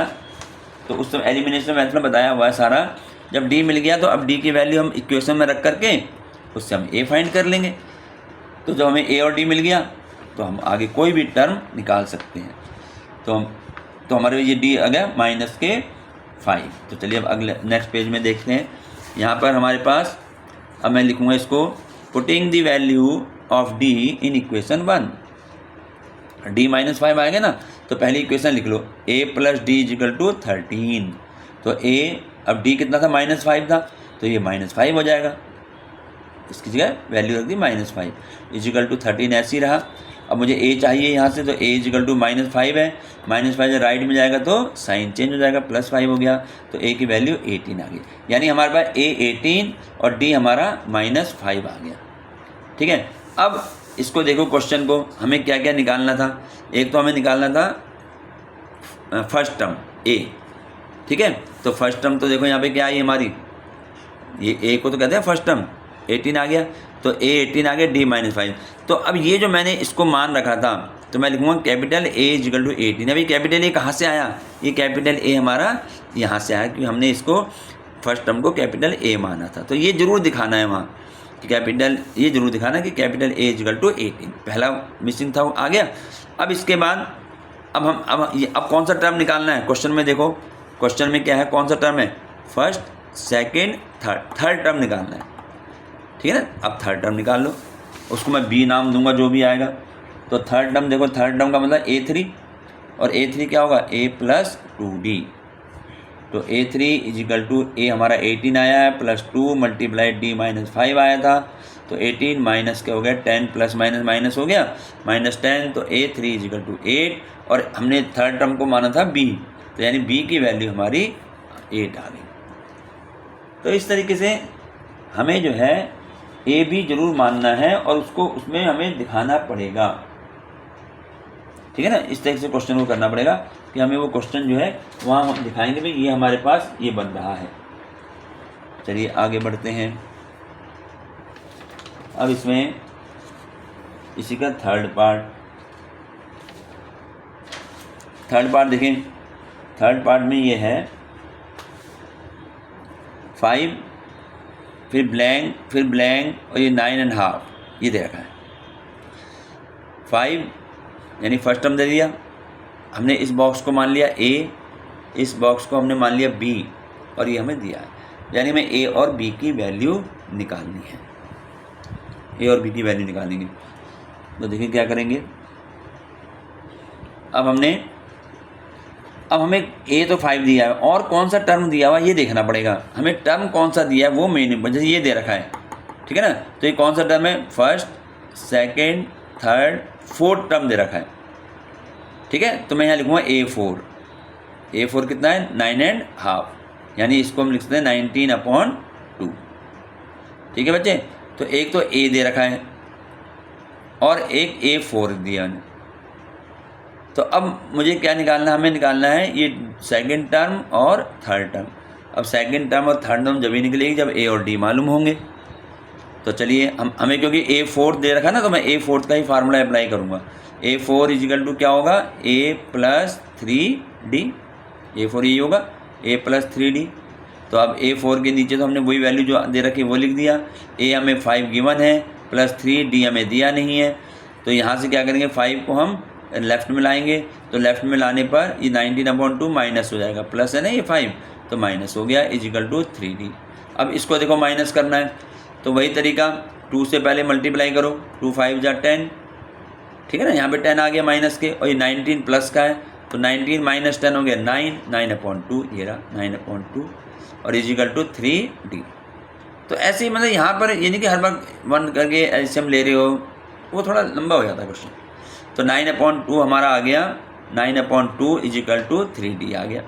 तो उस समय एलिमिनेशन मेथड में बताया हुआ है सारा। जब डी मिल गया तो अब डी की वैल्यू हम इक्वेशन में रख करके उससे हम ए फाइंड कर लेंगे। तो जब हमें ए और डी मिल गया तो हम आगे कोई भी टर्म निकाल सकते हैं। तो हमारे ये डी आ गया -5। तो चलिए अब अगले नेक्स्ट पेज में देखते हैं। यहाँ पर हमारे पास अब मैं लिखूँगा इसको, putting the value of D in equation 1। D -5 आएगा ना, तो पहली इक्वेशन लिख लो, a + d = 13। तो a, अब d कितना था, -5 था, तो ये -5 हो जाएगा। इसकी जगह वैल्यू रख दी -5 = 13 ऐसे ही रहा। अब मुझे a चाहिए यहाँ से, तो a = -5 है, -5 जब राइट में जाएगा तो साइन चेंज हो जाएगा, +5 हो गया, तो a की वैल्यू 18 आ गई। यानी हमारे पास a 18 और d हमारा -5 आ गया। ठीक है, अब इसको देखो, क्वेश्चन को हमें क्या क्या निकालना था। एक तो हमें निकालना था फर्स्ट टर्म a, ठीक है। तो फर्स्ट टर्म तो देखो यहाँ पे क्या आई हमारी, ये a को तो कहते हैं फर्स्ट टर्म, 18 आ गया, तो a 18 आ गया, d -5। तो अब ये जो मैंने इसको मान रखा था, तो मैं लिखूँगा कैपिटल A = 18। अभी कैपिटल A कहाँ से आया, ये कैपिटल A हमारा यहाँ से आया, क्योंकि हमने इसको फर्स्ट टर्म को कैपिटल A माना था। तो ये ज़रूर दिखाना है वहाँ कि कैपिटल, ये जरूर दिखाना कि कैपिटल A = 18, पहला मिसिंग था वो आ गया। अब इसके बाद अब कौन सा टर्म निकालना है, क्वेश्चन में देखो, क्वेश्चन में क्या है, कौन सा टर्म है, फर्स्ट, सेकंड, थर्ड टर्म निकालना है, ठीक है ना। अब थर्ड टर्म निकाल लो, उसको मैं B नाम दूंगा जो भी आएगा। तो थर्ड टर्म देखो, थर्ड टर्म का मतलब A3, और A3 क्या होगा, A + 2D। तो A3 = A हमारा 18 आया है, +2 × D -5 आया था, तो 18 माइनस क्या हो गया, 10 प्लस माइनस हो गया, -10, तो A3 = 8, और हमने थर्ड टर्म को माना था B, तो यानी B की वैल्यू हमारी 8 आ गई। तो इस तरीके से हमें जो है A भी जरूर मानना है, और उसको उसमें हमें दिखाना पड़ेगा, ठीक है ना। इस तरह से क्वेश्चन को करना पड़ेगा कि हमें वो क्वेश्चन जो है वहाँ हम दिखाएंगे भाई ये हमारे पास ये बन रहा है। चलिए आगे बढ़ते हैं। अब इसमें इसी का थर्ड पार्ट देखें। थर्ड पार्ट में ये है 5, फिर ब्लैंक और ये 9.5 ये दे रखा है। 5 यानी फर्स्ट टर्म दे दिया हमने, इस बॉक्स को मान लिया A, इस बॉक्स को हमने मान लिया B, और ये हमें दिया है, यानी हमें A और B की वैल्यू निकालनी है। A और B की वैल्यू निकालेंगे, तो देखिए क्या करेंगे। अब हमें A तो 5 दिया है, और कौन सा टर्म दिया हुआ ये देखना पड़ेगा। हमें टर्म कौन सा दिया है वो मेन, जैसे ये दे रखा है, ठीक है ना। तो ये कौन सा टर्म है, first, second, third, fourth term दे रखा है, ठीक है। तो मैं यहाँ लिखूँगा A4 कितना है, 9.5, यानी इसको हम लिख सकते हैं 19/2, ठीक है बच्चे। तो एक तो A दे रखा है और एक A4 दिया है। तो अब मुझे क्या निकालना है, हमें निकालना है ये सेकंड टर्म और थर्ड टर्म। अब सेकंड टर्म और थर्ड टर्म जब ही निकलेगी जब A और D मालूम होंगे। तो चलिए हमें क्योंकि A4 दे रखा ना, तो मैं A4 का ही फार्मूला अप्लाई करूँगा। A4 = क्या होगा, A + 3D, A4 यही होगा, A + 3D। तो अब A4 के नीचे तो हमने वही वैल्यू जो दे रखी वो लिख दिया। A हमें 5 गिवन है, +3D हमें दिया नहीं है। तो यहाँ से क्या करेंगे, 5 को हम लेफ़्ट में लाएंगे, तो लेफ़्ट में लाने पर ये 19/2 माइनस हो जाएगा, प्लस है ना ये 5, तो माइनस हो गया, = 3D। अब इसको देखो माइनस करना है, तो वही तरीका, 2 से पहले मल्टीप्लाई करो, 2 × 5 = 10, ठीक है ना। यहाँ पे 10 आ गया माइनस के, और ये 19 प्लस का है, तो 19 - 10 हो गया 9/2, ये रहा 9/2, और = 3D। तो ऐसे ही मतलब यहाँ पर ये नहीं कि हर बार 1 करके ऐसे हम ले रहे हो, वो थोड़ा लंबा हो जाता है क्वेश्चन। तो 9/2 हमारा आ गया, 9/2 = 3D आ गया।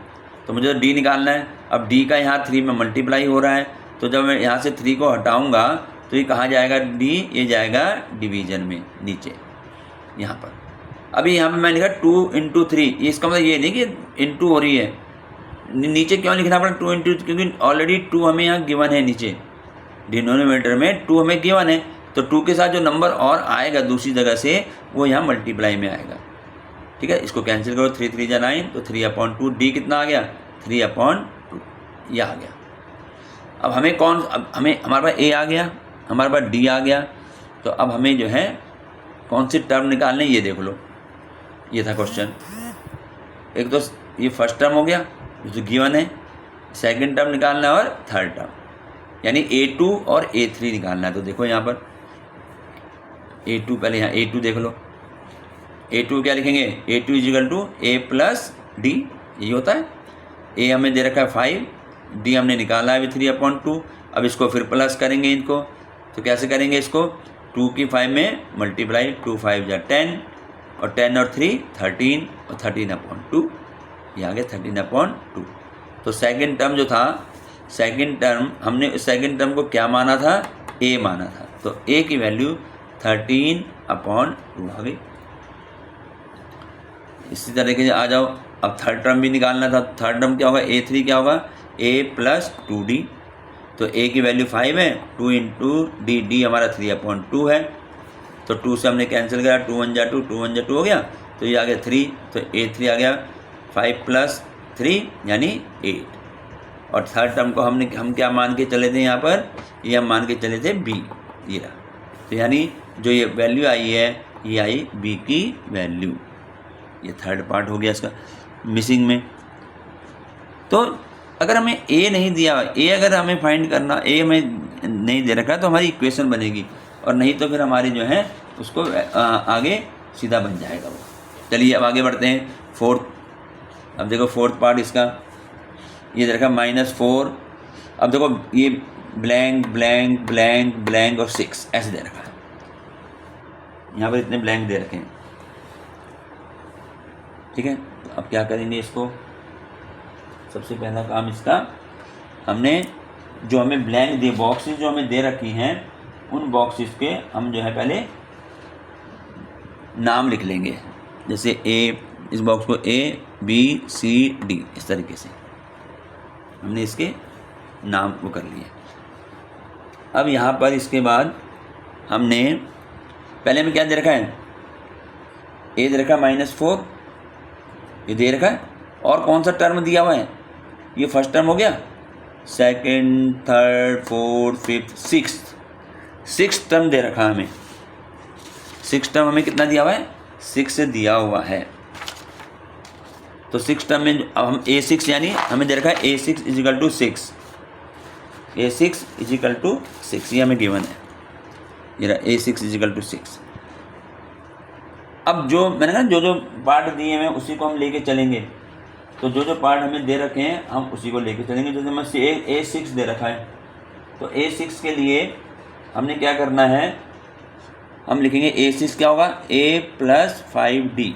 तो मुझे तो D निकालना है। अब D का यहाँ 3 में मल्टीप्लाई हो रहा है, तो जब मैं यहाँ से 3 को हटाऊँगा तो ये कहाँ जाएगा, D, ये जाएगा डिवीज़न में नीचे, यहाँ पर। अभी यहाँ पे मैंने लिखा 2 × 3, ये इसका मतलब ये नहीं कि इंटू हो रही है। नीचे क्यों लिखना पड़ा 2 × 2, क्योंकि ऑलरेडी 2 हमें यहाँ गिवन है, नीचे डिनोमिनेटर में 2 हमें गिवन है, तो 2 के साथ जो नंबर और आएगा दूसरी जगह से वो यहाँ मल्टीप्लाई में आएगा। ठीक है, इसको कैंसिल करो, 3 × 3 = 9, तो 3/2। डी कितना आ गया? 3/2, यह आ गया। अब हमें अब हमें हमारे पास ए आ गया, हमारे पास डी आ गया, तो अब हमें जो है कौन सी टर्म निकालने, ये देख लो, ये था क्वेश्चन। एक तो ये फर्स्ट टर्म हो गया जो गिवन है, सेकंड टर्म निकालना है और थर्ड टर्म, यानी A2 और A3 निकालना है। तो देखो यहाँ पर A2, पहले यहाँ A2 देख लो। A2 क्या लिखेंगे? A2 = A + D, यही होता है। A हमें दे रखा है 5, D हमने निकाला है अभी 3/2। अब इसको फिर प्लस करेंगे इनको, तो कैसे करेंगे इसको? 2 की 5 में मल्टीप्लाई, 2 × 5 = 10, और 10 और 3 13, और 13/2, ये आ गया 13/2। तो सेकंड टर्म जो था, सेकंड टर्म हमने सेकंड टर्म को क्या माना था? A माना था, तो A की वैल्यू 13/2 आ गई। इसी तरीके से आ जाओ, अब थर्ड टर्म भी निकालना था। थर्ड टर्म क्या होगा? A3 क्या होगा? A + 2D, तो A की वैल्यू 5 है, 2 × D, D हमारा 3/2 है, तो 2 से हमने कैंसिल करा, 2 × 1 = 2, 2 × 1 = 2 हो गया, तो ये आ गया 3, तो A3 आ गया 5 + 3 यानी 8। और थर्ड टर्म को हम क्या मान के चले थे यहाँ पर? ये हम मान के चले थे B, ये रहा। तो यानी जो ये वैल्यू आई है, ये आई B की वैल्यू। ये थर्ड पार्ट हो गया इसका मिसिंग में। तो अगर हमें A नहीं दिया, A अगर हमें फाइंड करना, A हमें नहीं दे रखा, तो हमारी इक्वेशन बनेगी, और नहीं तो फिर हमारी जो है उसको आगे सीधा बन जाएगा वो। चलिए अब आगे बढ़ते हैं। फोर्थ, अब देखो फोर्थ पार्ट इसका, ये दे रखा -4। अब देखो ये ब्लैंक ब्लैंक ब्लैंक ब्लैंक और 6 ऐसे दे रखा है, यहाँ पर इतने ब्लैंक दे रखे हैं। ठीक है, तो अब क्या करेंगे इसको? सबसे पहला काम इसका, हमने जो हमें ब्लैंक दे बॉक्सेस जो हमें दे रखी हैं, उन बॉक्सेस के हम जो है पहले नाम लिख लेंगे। जैसे इस बॉक्स को A B C D, इस तरीके से हमने इसके नाम वो कर लिए। अब यहाँ पर इसके बाद हमने पहले हमें क्या दे रखा है? A दे रखा है -4, ये दे रखा है, और कौन सा टर्म दिया हुआ है? ये फर्स्ट टर्म हो गया, second, third, fourth, fifth, sixth term दे रखा है हमें। 6 टर्म हमें कितना दिया हुआ है? 6 से दिया हुआ है। तो 6 टर्म में अब हम A6 यानी हमें दे रखा है A6 = 6, A6 = 6, ये हमें गिवन है, ये रहा A6 = 6। अब जो मैंने कहा जो पार्ट दिए हैं उसी को हम लेके चलेंगे, तो जो पार्ट हमें दे रखे हैं हम उसी को लेके चलेंगे। जैसे हमें A6 दे रखा है, तो A6 के लिए हमने क्या करना है? हम लिखेंगे A6 क्या होगा? A + 5D,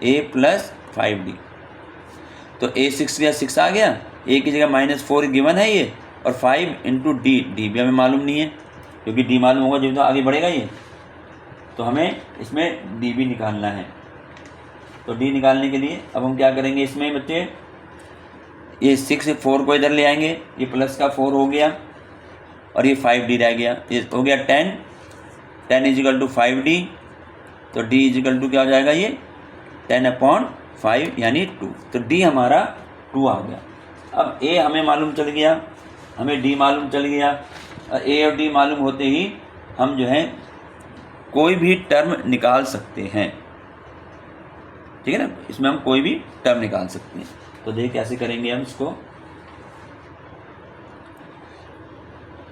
A + 5D। तो A6 का 6 आ गया, A की जगह -4 गिवन है ये, और 5 × D, D भी हमें मालूम नहीं है, क्योंकि D मालूम होगा जब तो आगे बढ़ेगा ये, तो हमें इसमें D भी निकालना है। तो D निकालने के लिए अब हम क्या करेंगे इसमें बच्चे? ये 6 से 4 को इधर ले आएंगे, ये प्लस का 4 हो गया, और ये 5D रह गया, ये हो गया 10 = 5D, तो D = क्या हो जाएगा? ये 10/5 यानी 2, तो D हमारा 2 आ गया। अब A हमें मालूम चल गया, हमें D मालूम चल गया, और A और D मालूम होते ही हम जो है कोई भी टर्म निकाल सकते हैं। ठीक है ना, इसमें हम कोई भी टर्म निकाल सकते हैं। तो देखिए कैसे करेंगे हम इसको।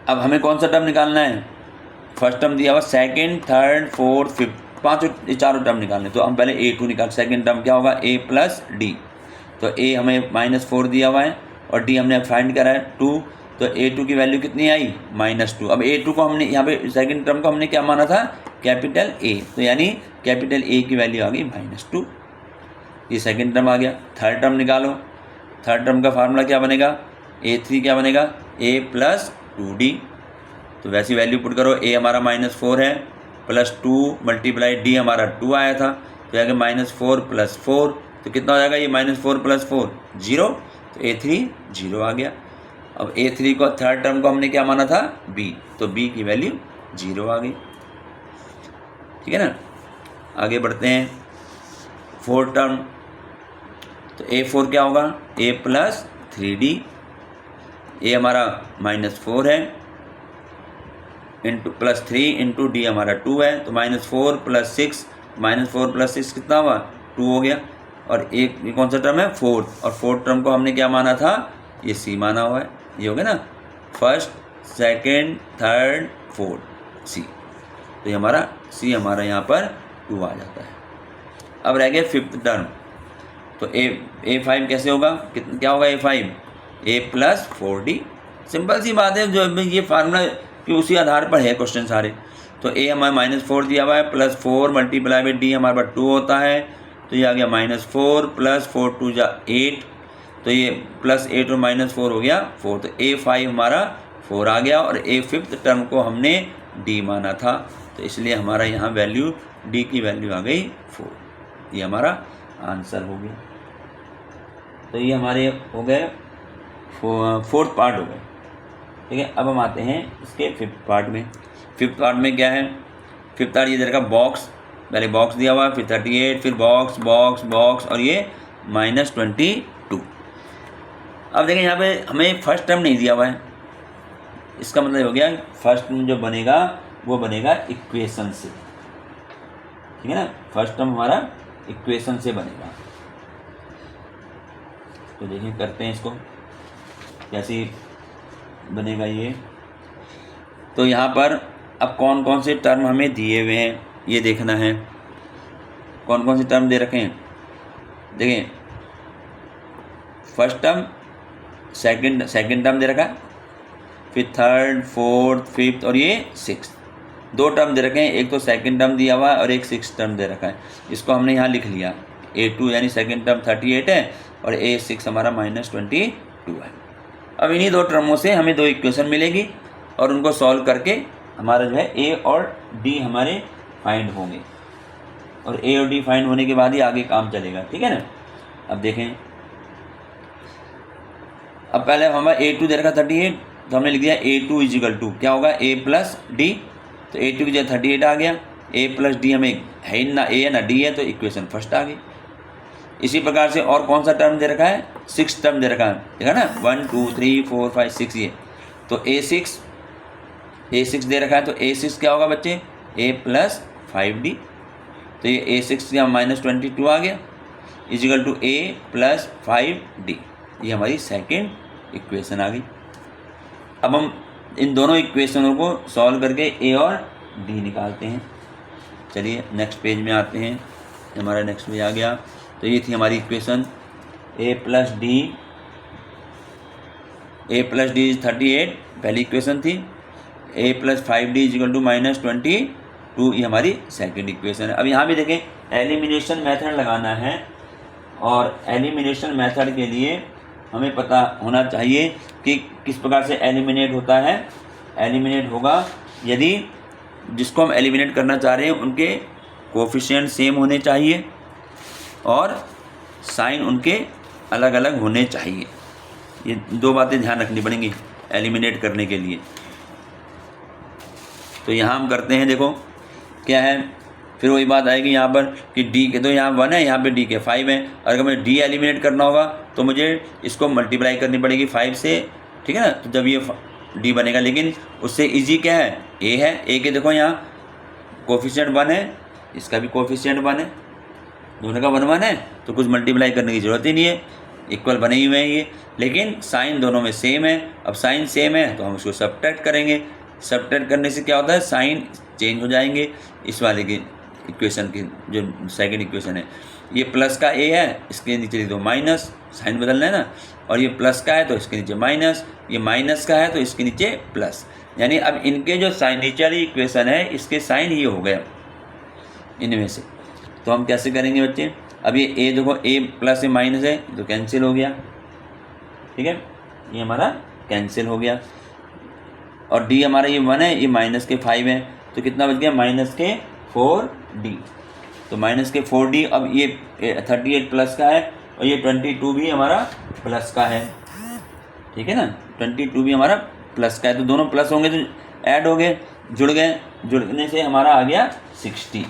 अब हमें कौन सा टर्म निकालना है? फर्स्ट टर्म दिया हुआ, सेकंड, थर्ड, फोर्थ, फिफ्थ, चारों टर्म निकालने। तो हम पहले A2 निकाल, सेकंड टर्म क्या होगा? A + D, तो A हमें -4 दिया हुआ है, और D हमने फाइंड करा है 2, तो A2 की वैल्यू कितनी आई? -2। अब A2 को हमने यहाँ पे सेकंड टर्म को हमने क्या माना था? कैपिटल A, तो यानी कैपिटल A की वैल्यू आ गई -2, ये सेकंड टर्म आ गया। थर्ड टर्म निकालो, थर्ड टर्म का फार्मूला क्या बनेगा? A3 क्या बनेगा? A + 2D, तो वैसी वैल्यू पुट करो। A हमारा -4 है, +2 मल्टीप्लाई डी हमारा 2 आया था, तो आगे -4 + 4, तो कितना हो जाएगा ये -4 + 4 0, तो A3 0 आ गया। अब A3 को थर्ड टर्म को हमने क्या माना था B, तो B की वैल्यू 0 आ गई। ठीक है ना, आगे बढ़ते हैं। फोर्थ टर्म, तो A4 क्या होगा A + 3D, A हमारा -4 है इंटू +3 इंटू डी हमारा 2 है, तो -4 + 6, -4 + 6 कितना हुआ 2 हो गया। और एक ये कौन सा टर्म है फोर्थ, और फोर्थ टर्म को हमने क्या माना था ये C माना हुआ है, ये हो गया ना first second third fourth C, तो ये हमारा C हमारा यहाँ पर 2 आ जाता है। अब रह गया फिफ्थ टर्म, तो A5 कैसे होगा, क्या होगा A5 A + 4D, सिंपल सी बात है, जो ये फार्मूला कि उसी आधार पर है क्वेश्चन सारे। तो A हमारा -4 दिया हुआ है, +4 मल्टीप्लाई बाई D हमारे पास 2 होता है, तो ये आ गया -4 + 4 2 = 8, तो ये +8 और -4 हो गया 4, तो A5 हमारा 4 आ गया, और A फिफ्थ टर्म को हमने D माना था, तो इसलिए हमारा यहाँ वैल्यू D की वैल्यू आ गई 4, ये हमारा आंसर हो गया। तो ये हमारे हो गए फोर्थ पार्ट हो गए। ठीक है, अब हम आते हैं इसके फिफ्थ पार्ट में। फिफ्थ पार्ट में क्या है, फिफ्थ पार्ट ये देखा बॉक्स, पहले बॉक्स दिया हुआ है, फिर 38, फिर बॉक्स बॉक्स बॉक्स, और ये -22। अब देखें यहाँ पे हमें फर्स्ट टर्म नहीं दिया हुआ है, इसका मतलब हो गया फर्स्ट टर्म जो बनेगा वो बनेगा इक्वेशन से। ठीक है ना, फर्स्ट टर्म हमारा इक्वेशन से बनेगा। तो देखिए करते हैं इसको कैसे बनेगा ये। तो यहाँ पर अब कौन कौन से टर्म हमें दिए हुए हैं ये देखना है, कौन कौन से टर्म दे रखे हैं। देखें फर्स्ट टर्म सेकंड टर्म दे रखा है, फिर थर्ड फोर्थ फिफ्थ और ये सिक्स, दो टर्म दे रखे हैं, एक तो सेकंड टर्म दिया हुआ है और एक सिक्स टर्म दे रखा है। इसको हमने यहाँ लिख लिया, A2 यानी सेकंड टर्म 38 है और A6 हमारा -22 है। अब इन्हीं दो टर्मों से हमें दो इक्वेशन मिलेगी और उनको सॉल्व करके हमारा जो है A और D हमारे फाइंड होंगे, और A और D फाइंड होने के बाद ही आगे काम चलेगा। ठीक है ना, अब देखें, अब पहले हमारा A2 दे रखा 38, तो हमने लिख दिया A2 = क्या होगा A + D, तो A2 की जगह 38 आ गया, A + D हमें है ना A है ना D है, तो इक्वेशन फर्स्ट आ गई। इसी प्रकार से और कौन सा टर्म दे रखा है, सिक्स टर्म दे रखा है, देखा ना 1 2 3 4 5 6 ये, तो A6 दे रखा है, तो A6 क्या होगा बच्चे A + 5D, तो ये A6 का -22 आ गया = A + 5D, ये हमारी सेकेंड इक्वेशन आ गई। अब हम इन दोनों इक्वेशनों को सॉल्व करके A और D निकालते हैं। चलिए नेक्स्ट पेज में आते हैं, हमारा नेक्स्ट पेज आ गया। तो ये थी हमारी इक्वेशन A + D = 38 पहली इक्वेशन थी, A + 5D = -22, ये हमारी सेकेंड इक्वेशन है। अब यहाँ भी देखें एलिमिनेशन मेथड लगाना है, और एलिमिनेशन मेथड के लिए हमें पता होना चाहिए कि किस प्रकार से एलिमिनेट होता है। एलिमिनेट होगा यदि जिसको हम एलिमिनेट करना चाह रहे हैं उनके कोफिशिएंट सेम होने चाहिए और साइन उनके अलग अलग होने चाहिए। ये दो बातें ध्यान रखनी पड़ेंगी एलिमिनेट करने के लिए। तो यहाँ हम करते हैं, देखो क्या है, फिर वही बात आएगी यहाँ पर कि D के तो यहाँ 1 है, यहाँ पे D के 5 है, और अगर मुझे D एलिमिनेट करना होगा तो मुझे इसको मल्टीप्लाई करनी पड़ेगी 5 से। ठीक है ना, तो जब ये D बनेगा, लेकिन उससे इजी क्या है A है, A के देखो यहाँ कोफिशिएंट 1 है, इसका भी कोफिशिएंट 1 है, दोनों का 1 1 है, तो कुछ मल्टीप्लाई करने की ज़रूरत ही नहीं है, इक्वल बने ही हुए हैं ये। लेकिन साइन दोनों में सेम है, अब साइन सेम है तो हम उसको सब्ट्रैक्ट करेंगे, सब्ट्रैक्ट करने से क्या होता है साइन चेंज हो जाएंगे। इस वाले की इक्वेशन की जो सेकंड इक्वेशन है, ये प्लस का A है, इसके नीचे लिख दो माइनस, साइन बदलना है ना, और ये प्लस का है तो इसके नीचे माइनस, ये माइनस का है तो इसके नीचे प्लस, यानी अब इनके जो साइन नीचे वाली इक्वेशन है इसके साइन ये हो गए इनमें से। तो हम कैसे करेंगे बच्चे, अब ये A देखो A + A माइनस है तो कैंसिल हो गया। ठीक है, ये हमारा कैंसिल हो गया, और D हमारा ये 1 है, ये -5 है, तो कितना बच गया -4D। तो -4D, अब ये 38 प्लस का है और ये 22 भी हमारा प्लस का है, ठीक है ना, 22 भी हमारा प्लस का है, तो दोनों प्लस होंगे तो ऐड हो गए, जुड़ गए, जुड़ने से हमारा आ गया 60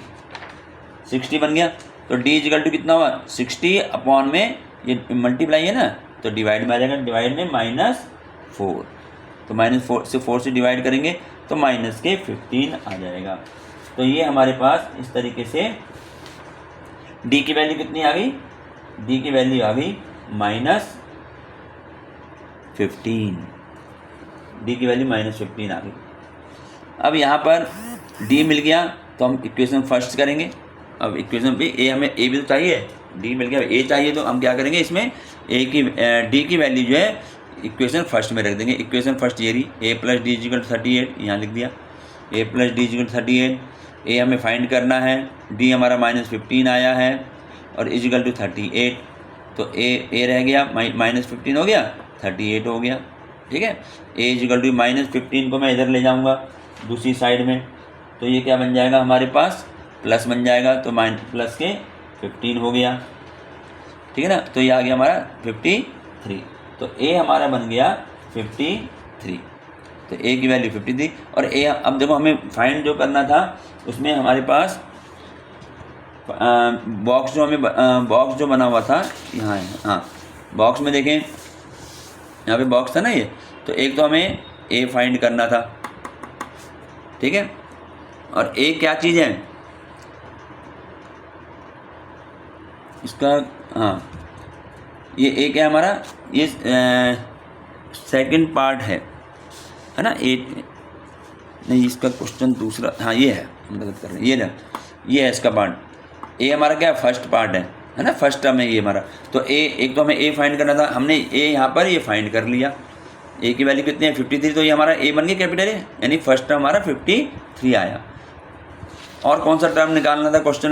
बन गया। तो D इक्वल टू कितना हुआ 60 अपॉन में ये मल्टीप्लाई है ना, तो डिवाइड में आ जाएगा, डिवाइड में -4, तो -4 से 4 से डिवाइड करेंगे तो -15 आ जाएगा। तो ये हमारे पास इस तरीके से D की वैल्यू कितनी आ गई, D की वैल्यू आ गई -15, D की वैल्यू -15 आ गई। अब यहाँ पर D मिल गया तो हम इक्वेशन फर्स्ट करेंगे। अब इक्वेशन पे ए, हमें ए भी तो चाहिए, D मिल गया, ए चाहिए, तो हम क्या करेंगे इसमें D की वैल्यू जो है इक्वेशन फर्स्ट में रख देंगे। इक्वेशन फर्स्ट ये रही, a + d = 38, यहाँ लिख दिया a + d = 38। a हमें फाइंड करना है, d हमारा -15 आया है और इक्वल टू 38, तो a रह गया, -15 हो गया, 38 हो गया, ठीक है। a इक्वल टू -15 को मैं इधर ले जाऊंगा दूसरी साइड में, तो ये क्या बन जाएगा हमारे पास, प्लस बन जाएगा, तो प्लस के 15 हो गया, ठीक है ना। तो ये आ गया हमारा 53, तो a हमारा बन गया 53, तो a की वैल्यू 53। और a, अब देखो हमें फाइंड जो करना था उसमें हमारे पास बॉक्स जो बना हुआ था यहाँ है, हाँ बॉक्स में देखें, यहाँ पे बॉक्स था ना ये, तो एक तो हमें a फाइंड करना था, ठीक है। और a क्या चीज़ है इसका, हाँ ये a क्या है हमारा, ये सेकंड पार्ट है ना, नहीं इसका क्वेश्चन दूसरा, हाँ ये है, हम गलत कर रहे हैं, ये ना, ये है इसका पार्ट, ए हमारा क्या है फर्स्ट पार्ट है ना, फर्स्ट टर्म है ये हमारा। तो ए, एक तो हमें ए फाइंड करना था, हमने ए यहाँ पर ये फाइंड कर लिया, ए की वैल्यू कितनी है 53, तो ये हमारा ए बन गया कैपिटल है, यानी फर्स्ट टर्म हमारा 53 आया। और कौन सा टर्म निकालना था क्वेश्चन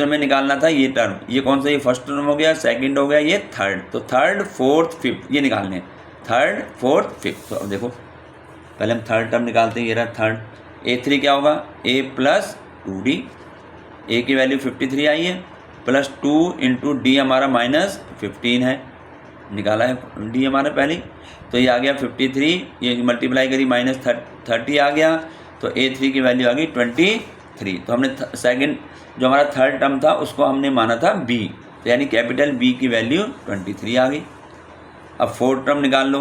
में निकालना था ये टर्म, ये कौन सा, ये फर्स्ट टर्म हो गया, सेकंड हो गया, ये थर्ड, तो थर्ड फोर्थ फिफ्थ ये निकालने हैं, थर्ड फोर्थ फिफ्थ। तो अब देखो पहले हम थर्ड टर्म निकालते हैं, ये रहा थर्ड, a3 क्या होगा a + 2d, a की वैल्यू 53 आई है, +2 × d हमारा -15 है, निकाला है d हमारा पहले, तो ये आ गया 53, ये मल्टीप्लाई करी -30 आ गया, तो a3 की वैल्यू आ गई 23। तो हमने सेकंड जो हमारा थर्ड टर्म था उसको हमने माना था b, तो यानी कैपिटल B की वैल्यू 23 आ गई। अब फोर्थ टर्म निकाल लो,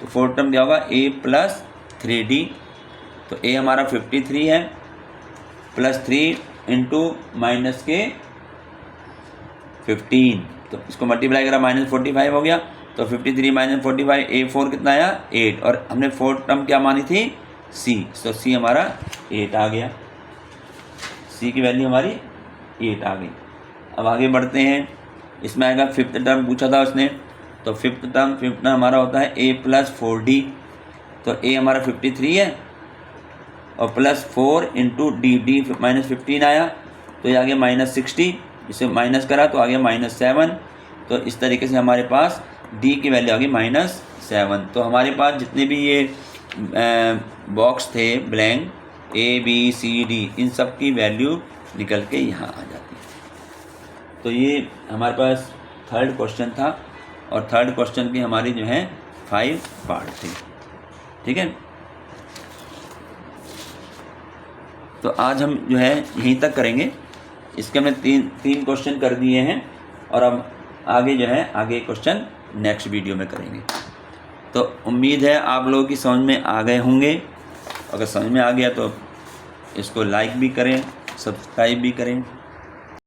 तो फोर्थ टर्म क्या होगा a + 3d, तो a हमारा 53 है, +3 × -15, तो इसको मल्टीप्लाई करा -45 हो गया, तो 53 - 45 a4 कितना आया 8, और हमने फोर्थ टर्म क्या मानी थी c, तो c हमारा 8 आ गया, c की वैल्यू हमारी 8 आ गई। अब आगे बढ़ते हैं, इसमें आएगा फिफ्थ टर्म पूछा था उसने, तो फिफ्थ टर्म हमारा होता है a + 4d, तो a हमारा 53 है और +4 × d -15 आया, तो ये आ गया -60, इसे माइनस करा तो आ गया -7, तो इस तरीके से हमारे पास d की वैल्यू आ गई -7। तो हमारे पास जितने भी ये बॉक्स थे blank a b c d, इन सब की वैल्यू निकल के यहाँ आ जाती है। तो ये हमारे पास थर्ड क्वेश्चन था, और थर्ड क्वेश्चन की हमारी जो है 5 पार्ट थे, ठीक है। तो आज हम जो है यहीं तक करेंगे, इसके हमने तीन क्वेश्चन कर दिए हैं, और अब आगे जो है आगे क्वेश्चन नेक्स्ट वीडियो में करेंगे। तो उम्मीद है आप लोगों की समझ में आ गए होंगे, अगर समझ में आ गया तो इसको लाइक भी करें, सब्सक्राइब भी करें।